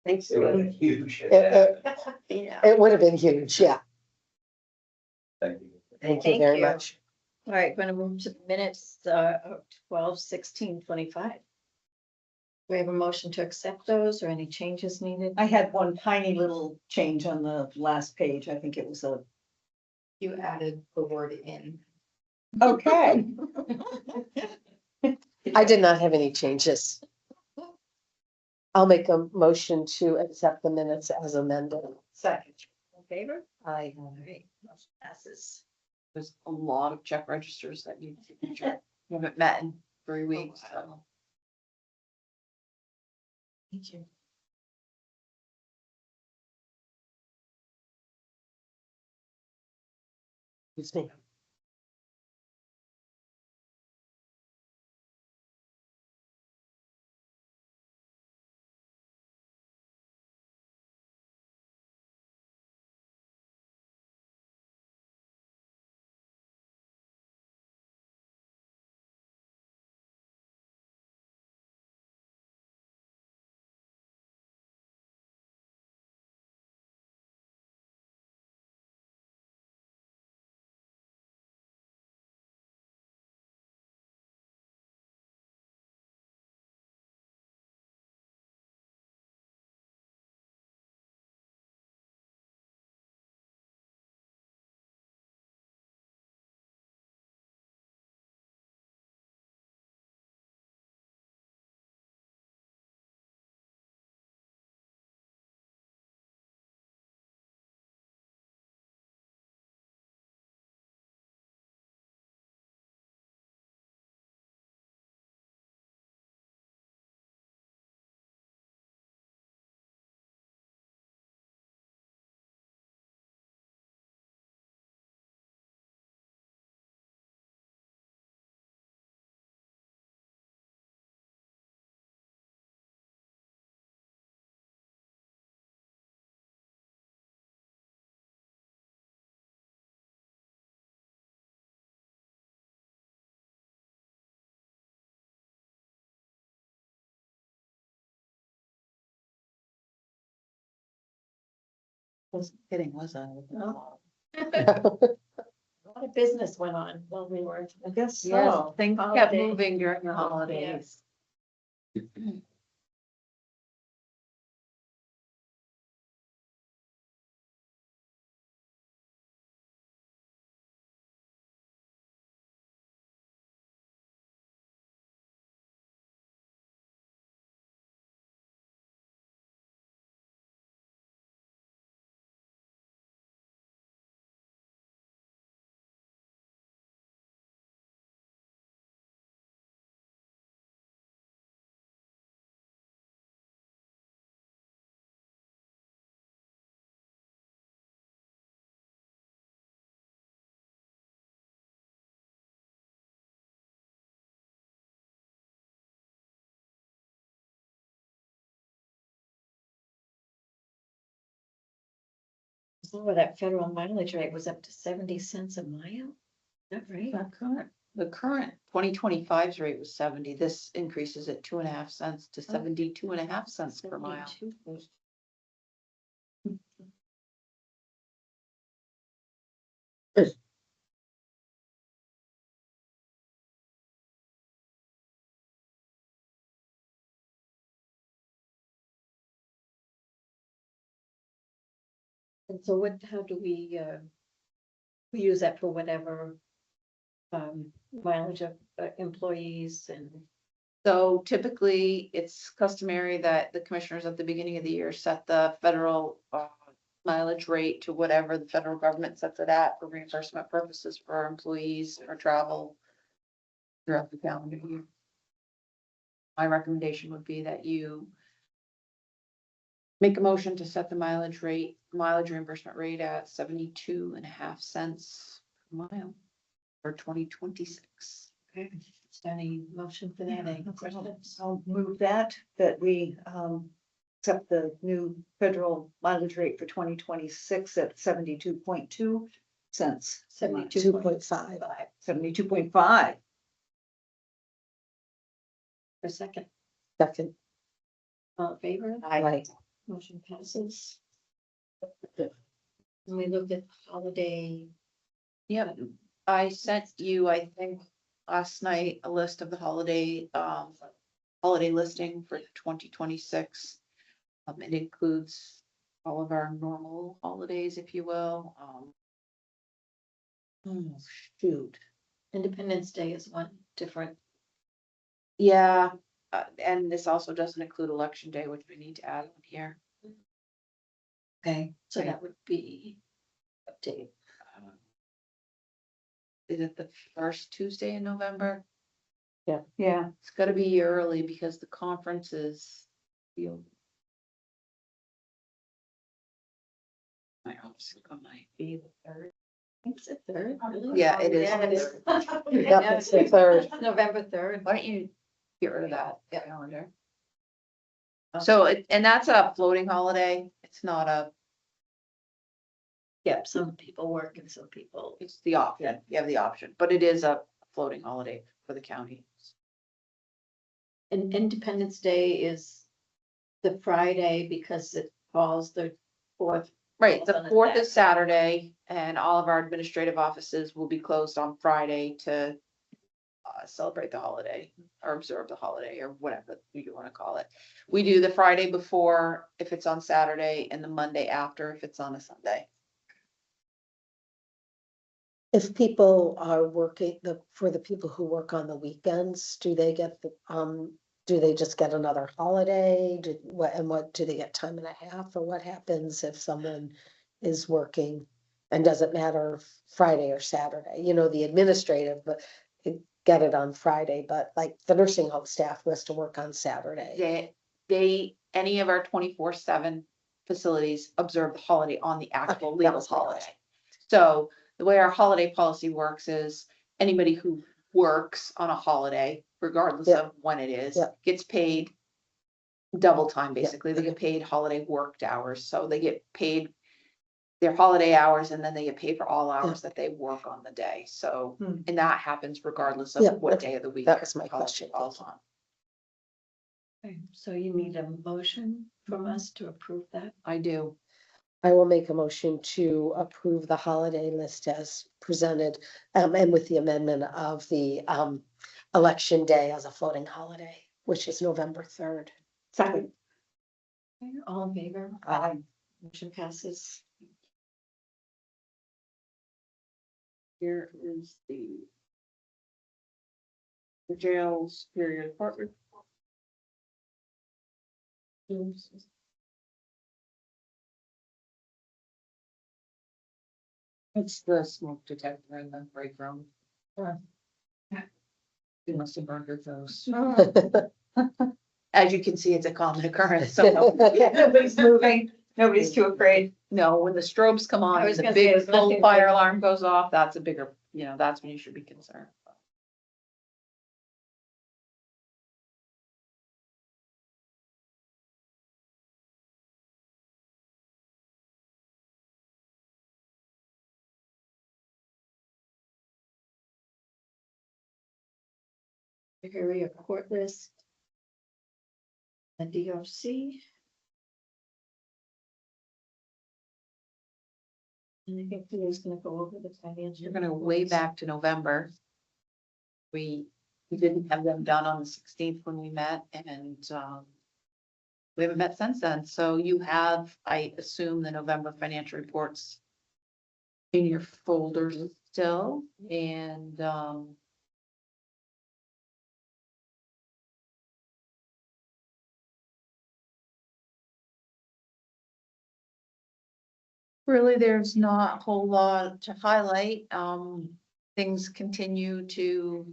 Thanks. It was huge. Yeah. It would have been huge, yeah. Thank you. Thank you Thank very you. much. All right, going to move to the minutes, of 12/16/25. We have a motion to accept those or any changes needed? I had one tiny little change on the last page. I think it was a, You added the word in. okay. I did not have any changes. I'll make a motion to accept the minutes as amended. Second. In favor? I, All right, motion passes. There's a lot of check registers that need signature. We haven't met in 3 weeks, so. Thank you. excuse me. Wasn't kidding, was I? No. lot of business went on while we were. I guess Yes, so. things kept Holiday. moving during the holidays. Oh, that federal mileage rate was up to 70 cents a mile. Is that right? The current 2025's rate was 70. This increases at 2.5 cents to 72.5 cents per mile. 72. And so what, how do we use that for whatever mileage of employees and So typically, it's customary that the commissioners at the beginning of the year set the federal mileage rate to whatever the federal government sets it at for reimbursement purposes for our employees or travel throughout the calendar year. My recommendation would be that you make a motion to set the mileage reimbursement rate at 72.5 cents per mile for 2026. is there any motion for that? Any questions? I'll move that we accept the new federal mileage rate for 2026 at 72.2 cents. 72.5. 72.5. For a second, Second. all in favor? Aye. Motion passes. And we looked at holiday. Yep, I sent you, I think, last night, a list of the holiday listing for 2026. It includes all of our normal holidays, if you will. Oh, shoot. Independence Day is one different. Yeah, and this also doesn't include Election Day, which we need to add on here. Okay. So Right. that would be update. Is it the first Tuesday in November? Yeah, It's gotta be early because the conference is. My office might be the third. It's the third, really? Yeah, it is. Yeah, it is. Yep, it's the third. November 3rd. Why don't you get rid of that calendar? So, and that's a floating holiday. It's not Yep, some people work and some people. it's the option. You have the option, but it is a floating holiday for the county. And Independence Day is the Friday because it falls the 4th. Right, the Falls on a 4th is Saturday and all of our administrative offices will be closed on Friday to celebrate the holiday or observe the holiday or whatever you want to call it. We do the Friday before if it's on Saturday and the Monday after if it's on a Sunday. If people are working, for the people who work on the weekends, do they get do they just get another holiday? What, do they get time and a half, or what happens if someone is working? And doesn't matter if Friday or Saturday, the administrative, but get it on Friday, but like the nursing home staff who has to work on Saturday. Any of our 24/7 facilities observe the holiday on the actual Okay, that legal was my holiday. question. So the way our holiday policy works is anybody who works on a holiday, regardless Yeah. of when it is, Yeah. gets paid double time, Yeah. basically. They get paid holiday worked hours, so they get paid their holiday hours and then they get paid for all hours that they work on the day. So, and that happens regardless Yeah, of what okay. day of the week. That was my the holiday question. falls Thank you. on. Okay, so you need a motion from us to approve that. I do. I will make a motion to approve the holiday list as presented, and with the amendment of the, election day as a floating holiday, which is November 3rd. Second. All in favor? Aye. Motion passes. Here is the jail superior court report. It's the smoke detector in the break room. You must have burned those. As you can see, it's a common occurrence, so nobody's moving, nobody's too afraid. No, when the strobes come on, I was the gonna say, big there's full nothing fire big. alarm goes off, that's a bigger, that's when you should be concerned. Area court list. The DRC. And I think Peter's gonna go over the financial. You're gonna way back to November. We didn't have them done on the 16th when we met, and, we haven't met since then, so you have, I assume, the November financial reports in your folders still, and, really, there's not a whole lot to highlight. Things continue to,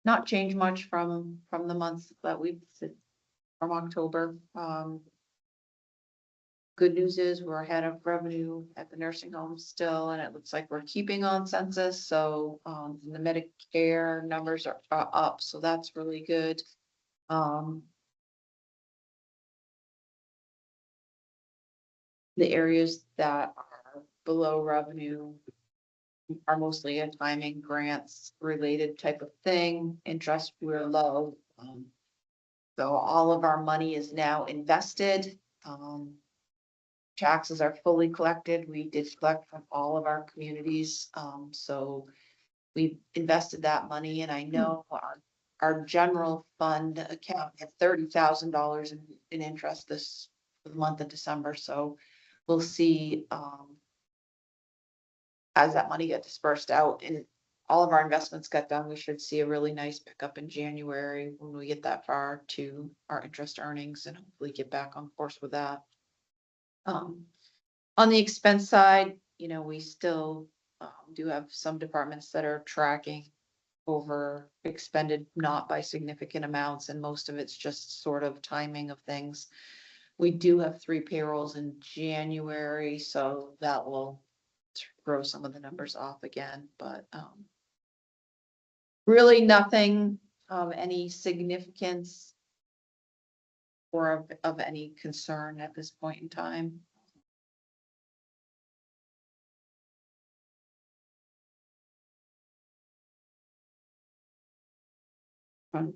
not change much from the months that we've, from October. Good news is we're ahead of revenue at the nursing home still, and it looks like we're keeping on census, so, the Medicare numbers are up, so that's really good. The areas that are below revenue are mostly a timing grants related type of thing. Interest, we're low. So all of our money is now invested. Taxes are fully collected. We did collect from all of our communities. So we invested that money, and I know our general fund account had $30,000 in interest this for the month of December. So we'll see, as that money gets dispersed out and all of our investments get done, we should see a really nice pickup in January when we get that far to our interest earnings and hopefully get back on course with that. On the expense side, we still do have some departments that are tracking over expended, not by significant amounts, and most of it's just sort of timing of things. We do have 3 payrolls in January, so that will throw some of the numbers off again, but really nothing of any significance or of any concern at this point in time.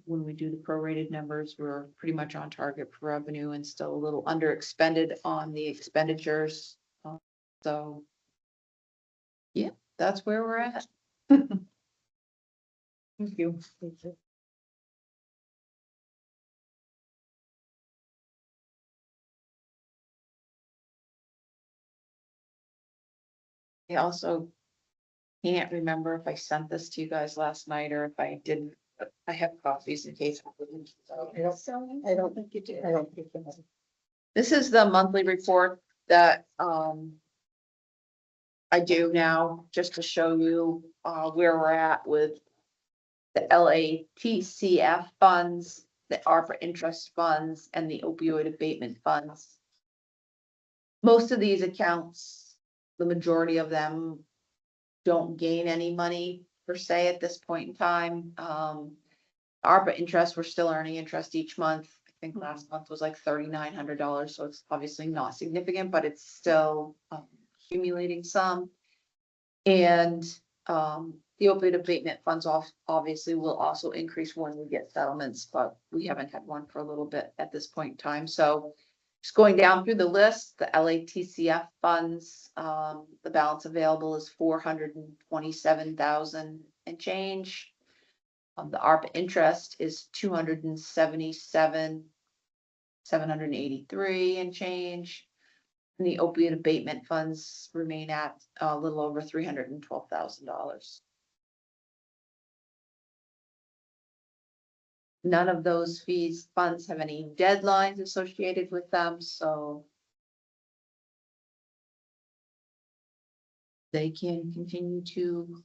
When we do the prorated numbers, we're pretty much on target for revenue and still a little under expended on the expenditures. So, yeah, that's where we're at. Thank you. I also can't remember if I sent this to you guys last night or if I didn't. But I have copies in case I didn't. So. I don't think you do. I don't think you do. This is the monthly report that I do now, just to show you where we're at with the LATCF funds, the ARPA interest funds, and the opioid abatement funds. Most of these accounts, the majority of them don't gain any money per se at this point in time. ARPA interest, we're still earning interest each month. I think last month was like $3,900, so it's obviously not significant, but it's still accumulating some. And The opioid abatement funds obviously will also increase when we get settlements, but we haven't had one for a little bit at this point in time, so. Just going down through the list, the LATCF funds, the balance available is 427,000 and change. The ARPA interest is 277,783 and change. And the opioid abatement funds remain at a little over $312,000. None of those funds have any deadlines associated with them, so. They can continue to.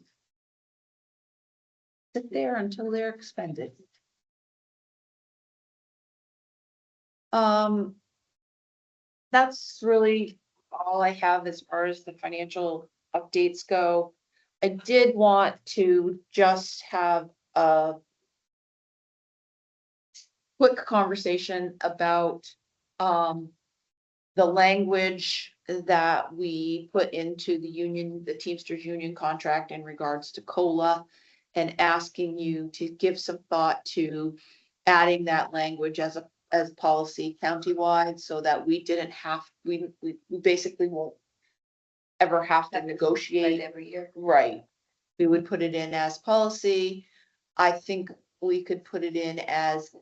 Sit there until they're expended. That's really all I have as far as the financial updates go. I did want to just have a quick conversation about the language that we put into the Teamsters union contract in regards to COLA, and asking you to give some thought to adding that language as policy countywide, so that we didn't have, we basically won't ever have to negotiate every year. Right. We would put it in as policy. I think we could put it in as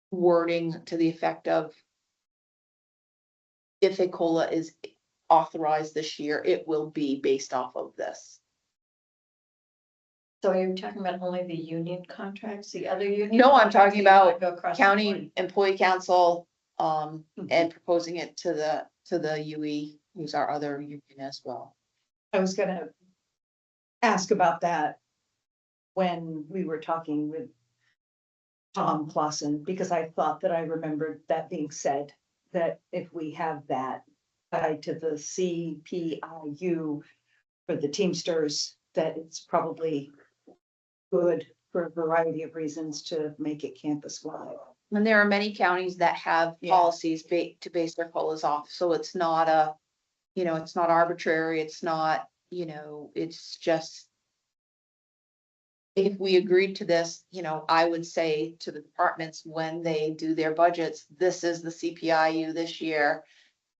wording to the effect of, if a COLA is authorized this year, it will be based off of this. So you're talking about only the union contracts, the other union? No, I'm contracts, talking you wanna about go across the board? County Employee Council, and proposing it to the UE, who's our other union as well. I was gonna ask about that when we were talking with Tom Clausen, because I thought that I remembered that being said, that if we have that tied to the CPIU for the Teamsters, that it's probably good for a variety of reasons to make it campus-wide. And there are many counties that have Yeah. policies to base their COLAs off, so it's not it's not arbitrary, it's not, it's just. If we agreed to this, I would say to the departments when they do their budgets, this is the CPIU this year.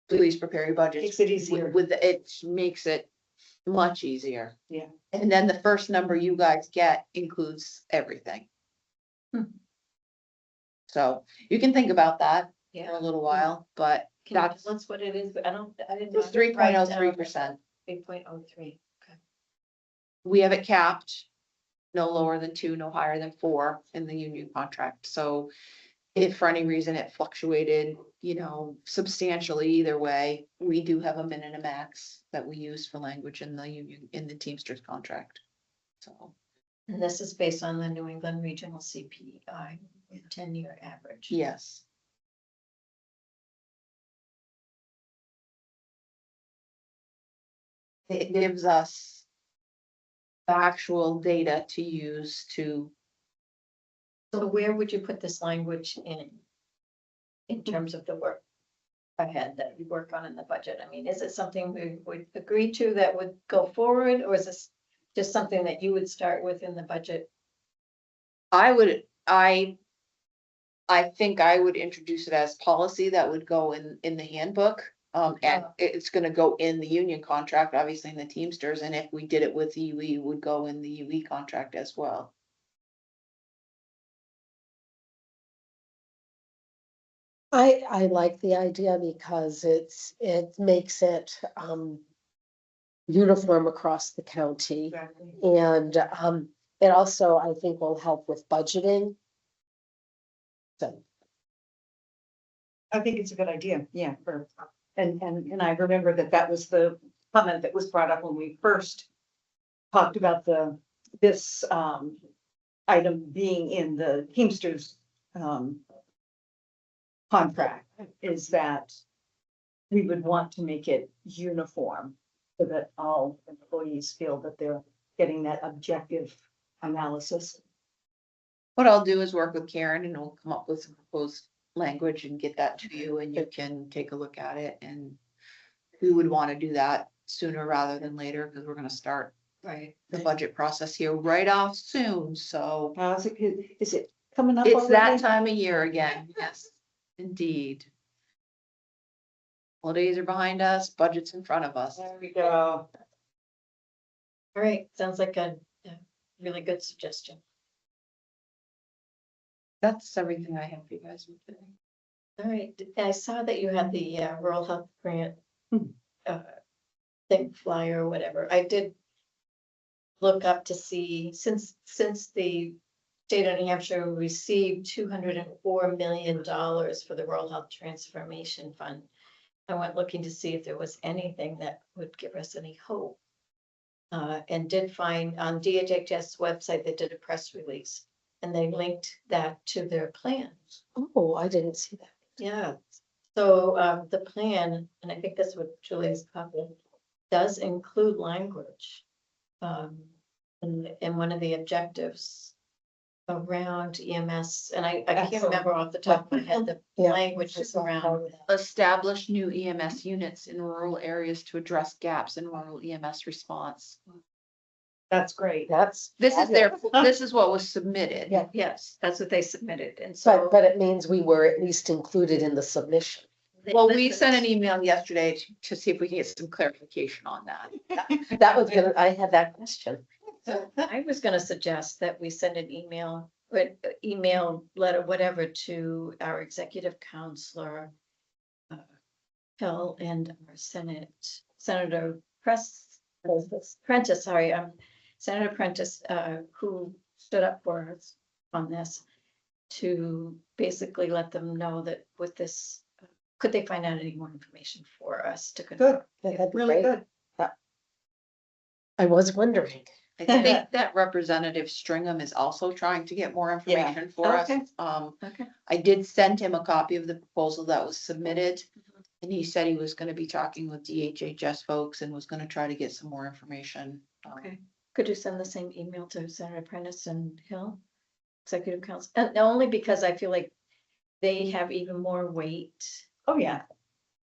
Please prepare your budgets. Makes it easier. It makes it much easier. Yeah. And then the first number you guys get includes everything. So you can think about that for Yeah. a little while, but Can you that's tell us what it is? I didn't. it's 3.03%. 3.03. Okay. We have it capped. No lower than 2, no higher than 4 in the union contract. So if for any reason it fluctuated, substantially either way, we do have a min and a max that we use for language in the union, in the Teamsters contract. So, And this is based on the New England Regional CPI 10-year average. yes. It gives us the actual data to use to. So where would you put this language in terms of the work ahead that you work on in the budget? I mean, is it something we would agree to that would go forward, or is this just something that you would start with in the budget? I think I would introduce it as policy that would go in the handbook. And it's gonna go in the union contract, obviously in the Teamsters, and if we did it with the UE, it would go in the UE contract as well. I like the idea because it makes it, uniform across the county. And, it also, I think, will help with budgeting. So, I think it's a good idea, yeah, and I remember that was the comment that was brought up when we first talked about this item being in the Teamsters contract, is that we would want to make it uniform so that all employees feel that they're getting that objective analysis. What I'll do is work with Karen and we'll come up with some proposed language and get that to you, and you can take a look at it. And we would want to do that sooner rather than later, because we're gonna start Right. the budget process here right off soon, so Is it coming up it's that already? time of year again, yes, indeed. Holidays are behind us, budget's in front of us. There we go. All right, sounds like a really good suggestion. That's everything I have for you guys. All right, I saw that you had the rural health grant. Hmm. Thing flyer or whatever. I did. Look up to see, since the state of New Hampshire received $204 million for the Rural Health Transformation Fund. I went looking to see if there was anything that would give us any hope. And did find on DHHS website, they did a press release and they linked that to their plan. Oh, I didn't see that. Yeah, so the plan, and I think that's what Julie's copying, does include language. In one of the objectives around EMS, and I can't Excellent. remember off the top of my head, the Yeah. language is around. Establish new EMS units in rural areas to address gaps in rural EMS response. That's great. That's. This is this is what was submitted. Yeah. Yes, that's what they submitted, and so. But it means we were at least included in the submission. Well, we sent an email yesterday to see if we can get some clarification on that. That was gonna, I had that question. So I was gonna suggest that we send an email, letter, whatever, to our executive counselor. Hill and our Senator Prentice, sorry, Senator Prentice, who stood up for us on this. To basically let them know that with this, could they find out any more information for us to confirm? That'd be Really great. good. I was wondering. I think that Representative Stringham is also trying to get more information for us. Okay. Okay. I did send him a copy of the proposal that was submitted. And he said he was gonna be talking with DHHS folks and was gonna try to get some more information. Okay, could you send the same email to Senator Prentice and Hill? Executive Council, and only because I feel like they have even more weight, Oh, yeah.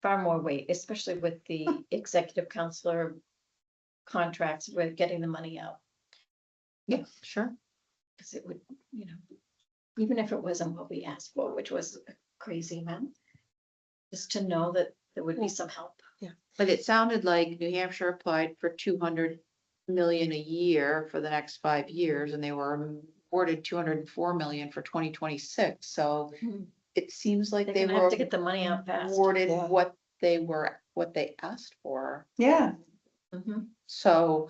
far more weight, especially with the executive counselor contracts with getting the money out. Yeah, sure. Because it would, even if it wasn't what we asked for, which was a crazy amount, just to know that there would be some help. But it sounded like New Hampshire applied for 200 million a year for the next 5 years, and they were awarded 204 million for 2026. So Hmm. it seems like They're they gonna were have to get the money out fast. awarded Yeah. what they asked for. Yeah. Mhm. So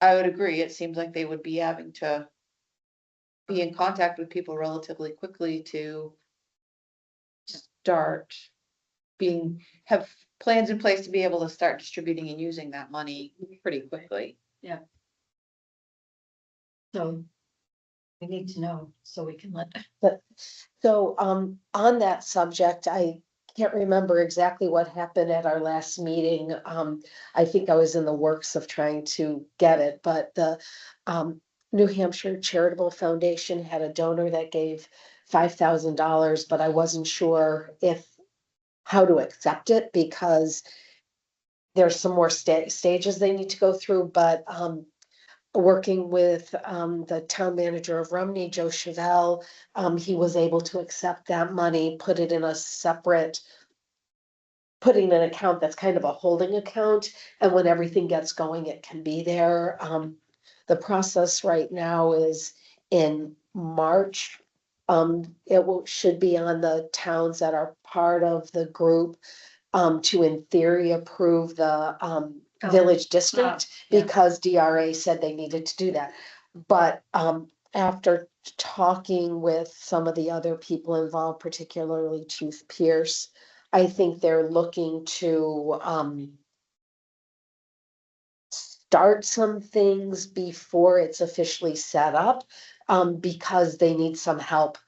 I would agree. It seems like they would be having to be in contact with people relatively quickly to start have plans in place to be able to start distributing and using that money pretty quickly. So we need to know so we can let. So, on that subject, I can't remember exactly what happened at our last meeting. I think I was in the works of trying to get it, but the, New Hampshire Charitable Foundation had a donor that gave $5,000, but I wasn't sure how to accept it because there's some more stages they need to go through, but, working with the town manager of Rumney, Joe Chevelle, he was able to accept that money, put it in a separate, putting an account that's kind of a holding account, and when everything gets going, it can be there. The process right now is in March. Should be on the towns that are part of the group to in theory approve the village district yeah. because DRA said they needed to do that. But after talking with some of the other people involved, particularly Chief Pierce, I think they're looking to start some things before it's officially set up because they need some help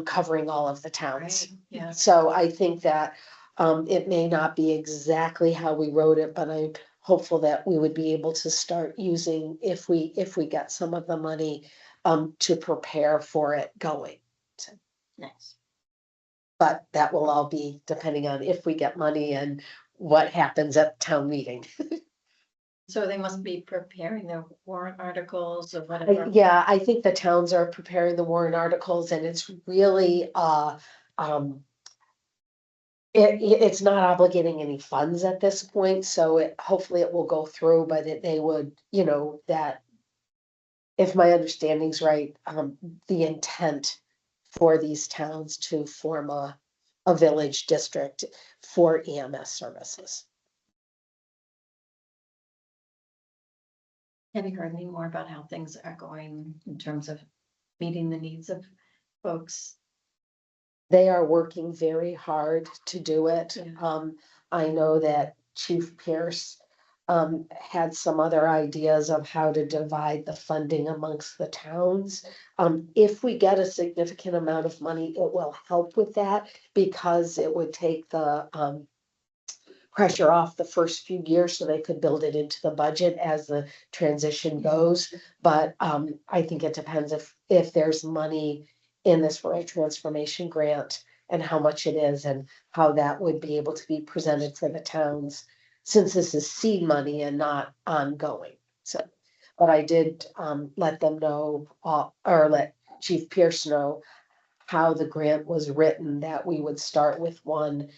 covering all of the towns. Yeah, So I think that it may not be exactly how we wrote it, but I'm hopeful that we would be able to start using if we get some of the money to prepare for it going. nice. But that will all be depending on if we get money and what happens at town meeting. So they must be preparing their warrant articles or whatever. Yeah, I think the towns are preparing the warrant articles and it's really, it's not obligating any funds at this point, so hopefully it will go through, but they would, that. If my understanding's right, the intent for these towns to form a village district for EMS services. Have you heard any more about how things are going in terms of meeting the needs of folks? They are working very hard to do it. Yeah. I know that Chief Pierce had some other ideas of how to divide the funding amongst the towns. If we get a significant amount of money, it will help with that because it would take the pressure off the first few years so they could build it into the budget as the transition goes. But I think it depends if there's money in this rural transformation grant and how much it is and how that would be able to be presented for the towns, since this is seed money and not ongoing. So, but I did let them know, or let Chief Pierce know how the grant was written, that we would start with one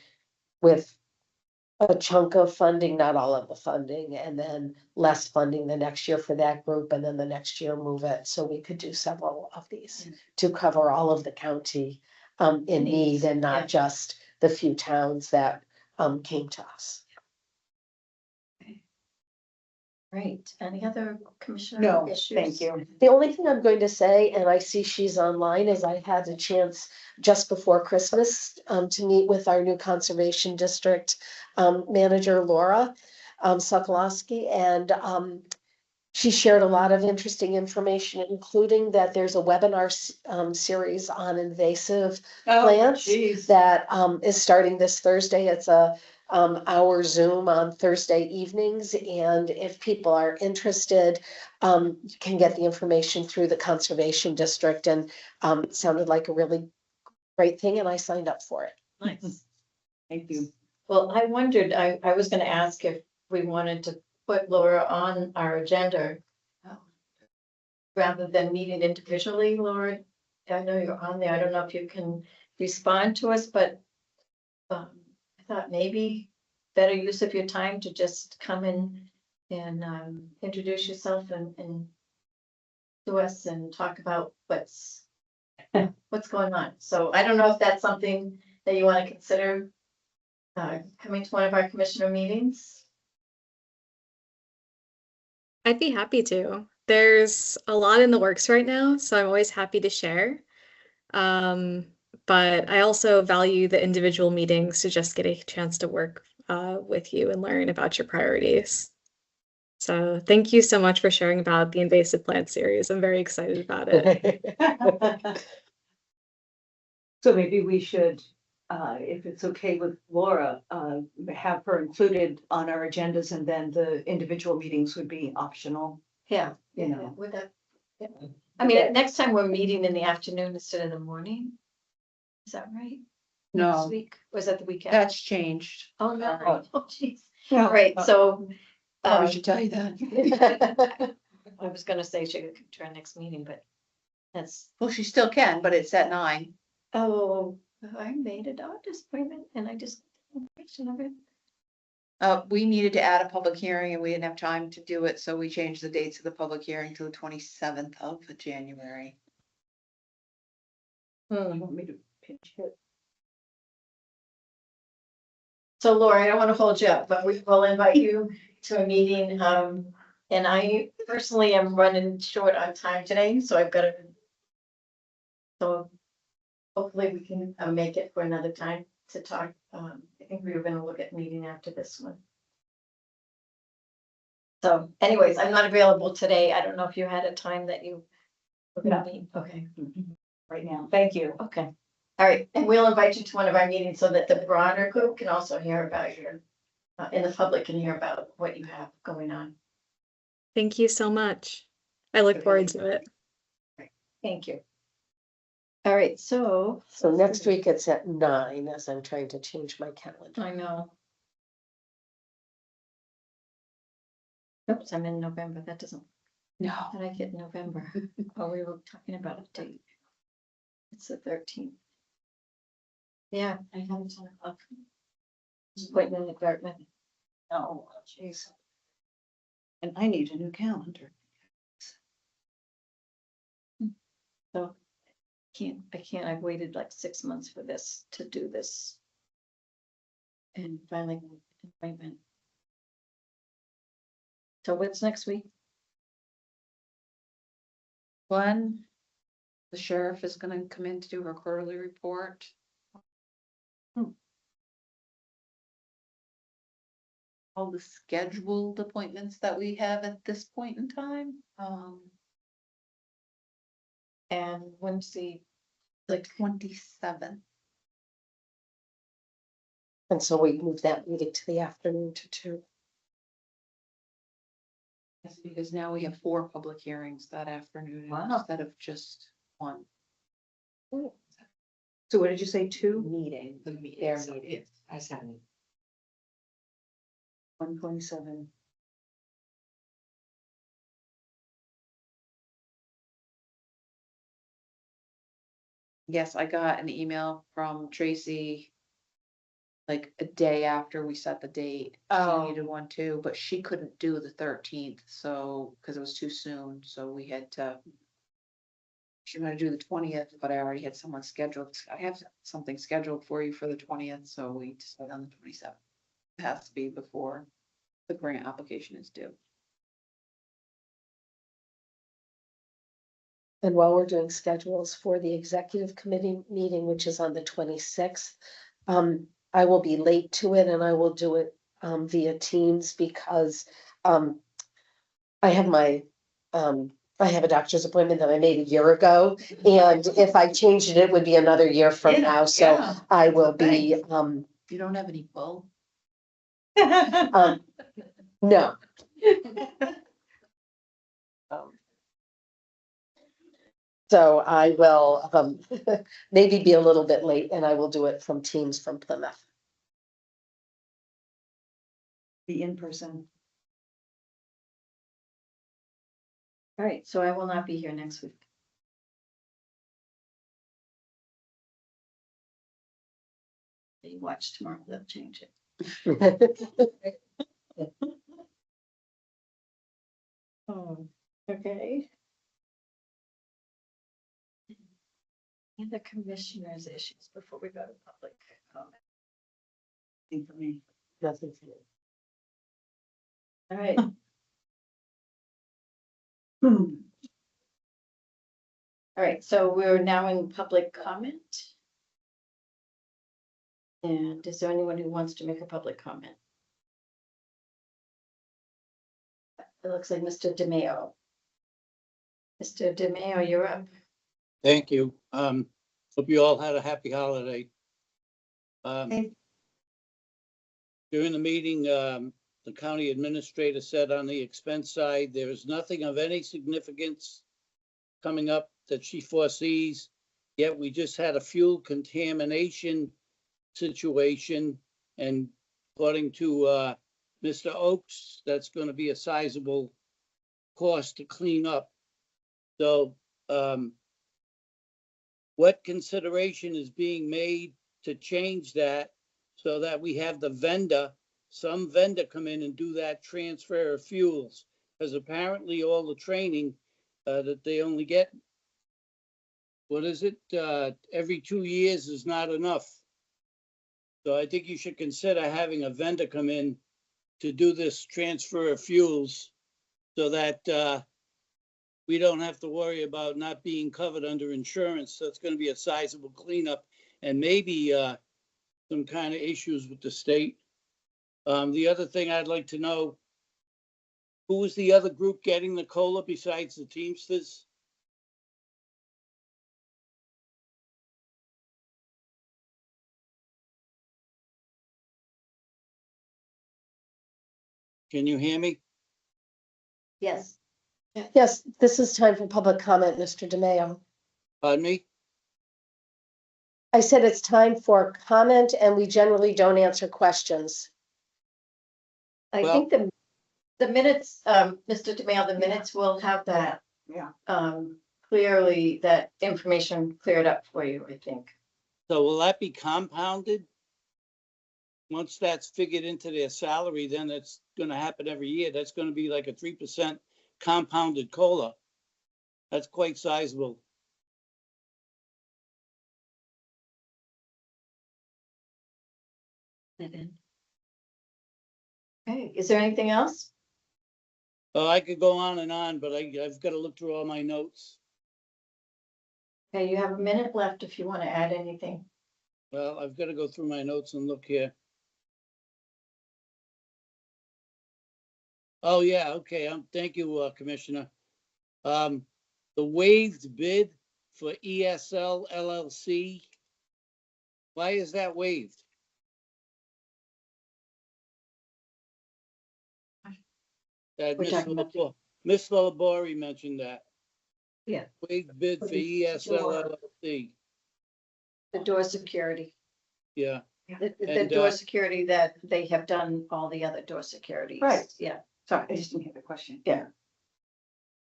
with a chunk of funding, not all of the funding, and then less funding the next year for that group, and then the next year move it, so we could do several of these to cover all of the county in need and Yeah. not just the few towns that came to us. Right, any other commissioner No, issues? thank you. The only thing I'm going to say, and I see she's online, is I had a chance just before Christmas to meet with our new conservation district manager, Laura Sokolowski, and she shared a lot of interesting information, including that there's a webinar series on invasive plants Geez. that is starting this Thursday. It's a our Zoom on Thursday evenings, and if people are interested, you can get the information through the Conservation District, and it sounded like a really great thing, and I signed up for it. Nice. Thank you. Well, I wondered, I was gonna ask if we wanted to put Laura on our agenda. Rather than meeting individually, Laura, I know you're on there, I don't know if you can respond to us, but I thought maybe better use of your time to just come in and introduce yourself and to us and talk about what's going on. So I don't know if that's something that you want to consider coming to one of our commissioner meetings. I'd be happy to. There's a lot in the works right now, so I'm always happy to share. But I also value the individual meetings to just get a chance to work with you and learn about your priorities. So thank you so much for sharing about the invasive plant series. I'm very excited about it. So maybe we should, if it's okay with Laura, have her included on our agendas, and then the individual meetings would be optional, Yeah. you know. Would that, yeah. I mean, next time we're meeting in the afternoon instead of the morning. Is that right? Next week, or is that the weekend? That's changed. Oh, no, Alright. oh, jeez. All right, so. I should tell you that. I was gonna say she could come to our next meeting, but that's, Well, she still can, but it's at 9. oh, I made a doctor's appointment and I just. Of it. We needed to add a public hearing and we didn't have time to do it, so we changed the dates of the public hearing to the 27th of January. You want me to pitch it? So Laura, I don't want to hold you up, but we will invite you to a meeting. And I personally am running short on time today, so I've got to. So hopefully we can make it for another time to talk. I think we were going to look at meeting after this one. So anyways, I'm not available today. I don't know if you had a time that you were going to meet. Okay. Right now, thank you. Okay. All right. And we'll invite you to one of our meetings so that the broader group can also hear about your, and the public can hear about what you have going on. Thank you so much. I look forward to it. Thank you. All right, so. So next week it's at 9, as I'm trying to change my calendar. I know. Oops, I'm in November. That doesn't, No. how did I get November? Oh, we were talking about a date. It's the 13th. Yeah, I have a 10 o'clock. Appointment at Dartmouth. Oh, jeez. And I need a new calendar. So I can't, I've waited like 6 months for this, to do this. And finally, got an appointment. So what's next week? One, the sheriff is gonna come in to do her quarterly report. All the scheduled appointments that we have at this point in time, And when's the, the 27th. And so we moved that meeting to the afternoon to 2. Yes, because now we have 4 public hearings that afternoon Wow. instead of just 1 So what did you say, 2? meeting. The meeting. Their So meeting. it's- I said. 127. Yes, I got an email from Tracy. Like a day after we set the date. Oh. She needed one too, but she couldn't do the 13th, so, cause it was too soon, so we had to. She wanted to do the 20th, but I already had someone scheduled. I have something scheduled for you for the 20th, so we decided on the 27th. It has to be before the grant application is due. And while we're doing schedules for the executive committee meeting, which is on the 26th, I will be late to it and I will do it via Teams because I have I have a doctor's appointment that I made a year ago. And if I changed it, it would be another year from now. So Yeah, I will be, you don't have any bull. no. So I will maybe be a little bit late and I will do it from Teams from Plymouth. Be in person. all right, so I will not be here next week. You watch tomorrow, they'll change it. Oh, okay. And the commissioners' issues before we go to public comment. Thing for me. Nothing for me. All right, Hmm. all right, so we're now in public comment. And is there anyone who wants to make a public comment? It looks like Mr. DeMayo. Mr. DeMayo, you're up. Thank you. Hope you all had a happy holiday. Thank- During the meeting, the county administrator said on the expense side, there is nothing of any significance coming up that she foresees. Yet we just had a fuel contamination situation, and according to Mr. Oakes, that's going to be a sizable cost to clean up. So what consideration is being made to change that so that we have some vendor come in and do that transfer of fuels? Because apparently all the training that they only get, what is it, every 2 years is not enough. So I think you should consider having a vendor come in to do this transfer of fuels so that we don't have to worry about not being covered under insurance. So it's going to be a sizable cleanup and maybe some kind of issues with the state. The other thing I'd like to know, who was the other group getting the COLA besides the Teamsters? Can you hear me? Yes, Yes, this is time for public comment, Mr. DeMayo. Pardon me? I said it's time for comment and we generally don't answer questions. I Well- think the The minutes, Mr. DeMail, the minutes will have that. Yeah. Clearly, that information cleared up for you, I think. So will that be compounded? Once that's figured into their salary, then it's gonna happen every year. That's gonna be like a 3% compounded COLA. That's quite sizable. Okay, is there anything else? Oh, I could go on, but I've got to look through all my notes. Okay, you have a minute left if you want to add anything. Well, I've got to go through my notes and look here. Oh, yeah, okay, thank you, Commissioner. The waived bid for ESL LLC. Why is that waived? That We're talking about Miss Labori mentioned that. Yeah. Waived bid for the ESL door. LLC, The door security, yeah. the And, door security that they have done all the other door securities. Right. Yeah, Sorry, I just didn't hear the question. Yeah.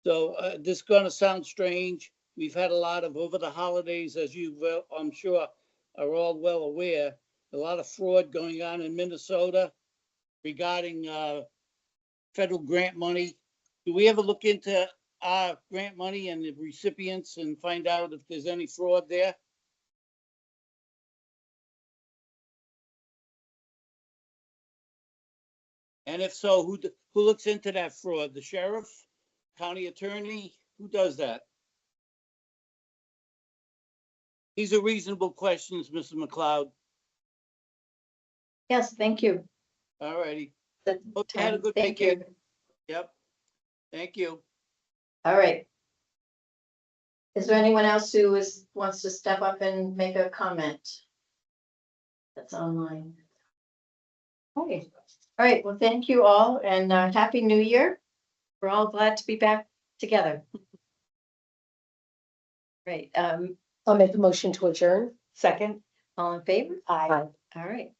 So this is gonna sound strange. We've had a lot of, over the holidays, as you well, I'm sure, are all well aware, a lot of fraud going on in Minnesota regarding federal grant money. Do we ever look into our grant money and the recipients and find out if there's any fraud there? And if so, who looks into that fraud? The sheriff, county attorney? Who does that? These are reasonable questions, Mr. McLeod. yes, thank you. All righty. The Hope you had a time. good Thank vacation. you. Yep. Thank you. All right. Is there anyone else who wants to step up and make a comment? That's online. Okay, all right, well, thank you all and Happy New Year. We're all glad to be back together. Right, I'll make a motion to adjourn. Second. all in favor? Aye. All right.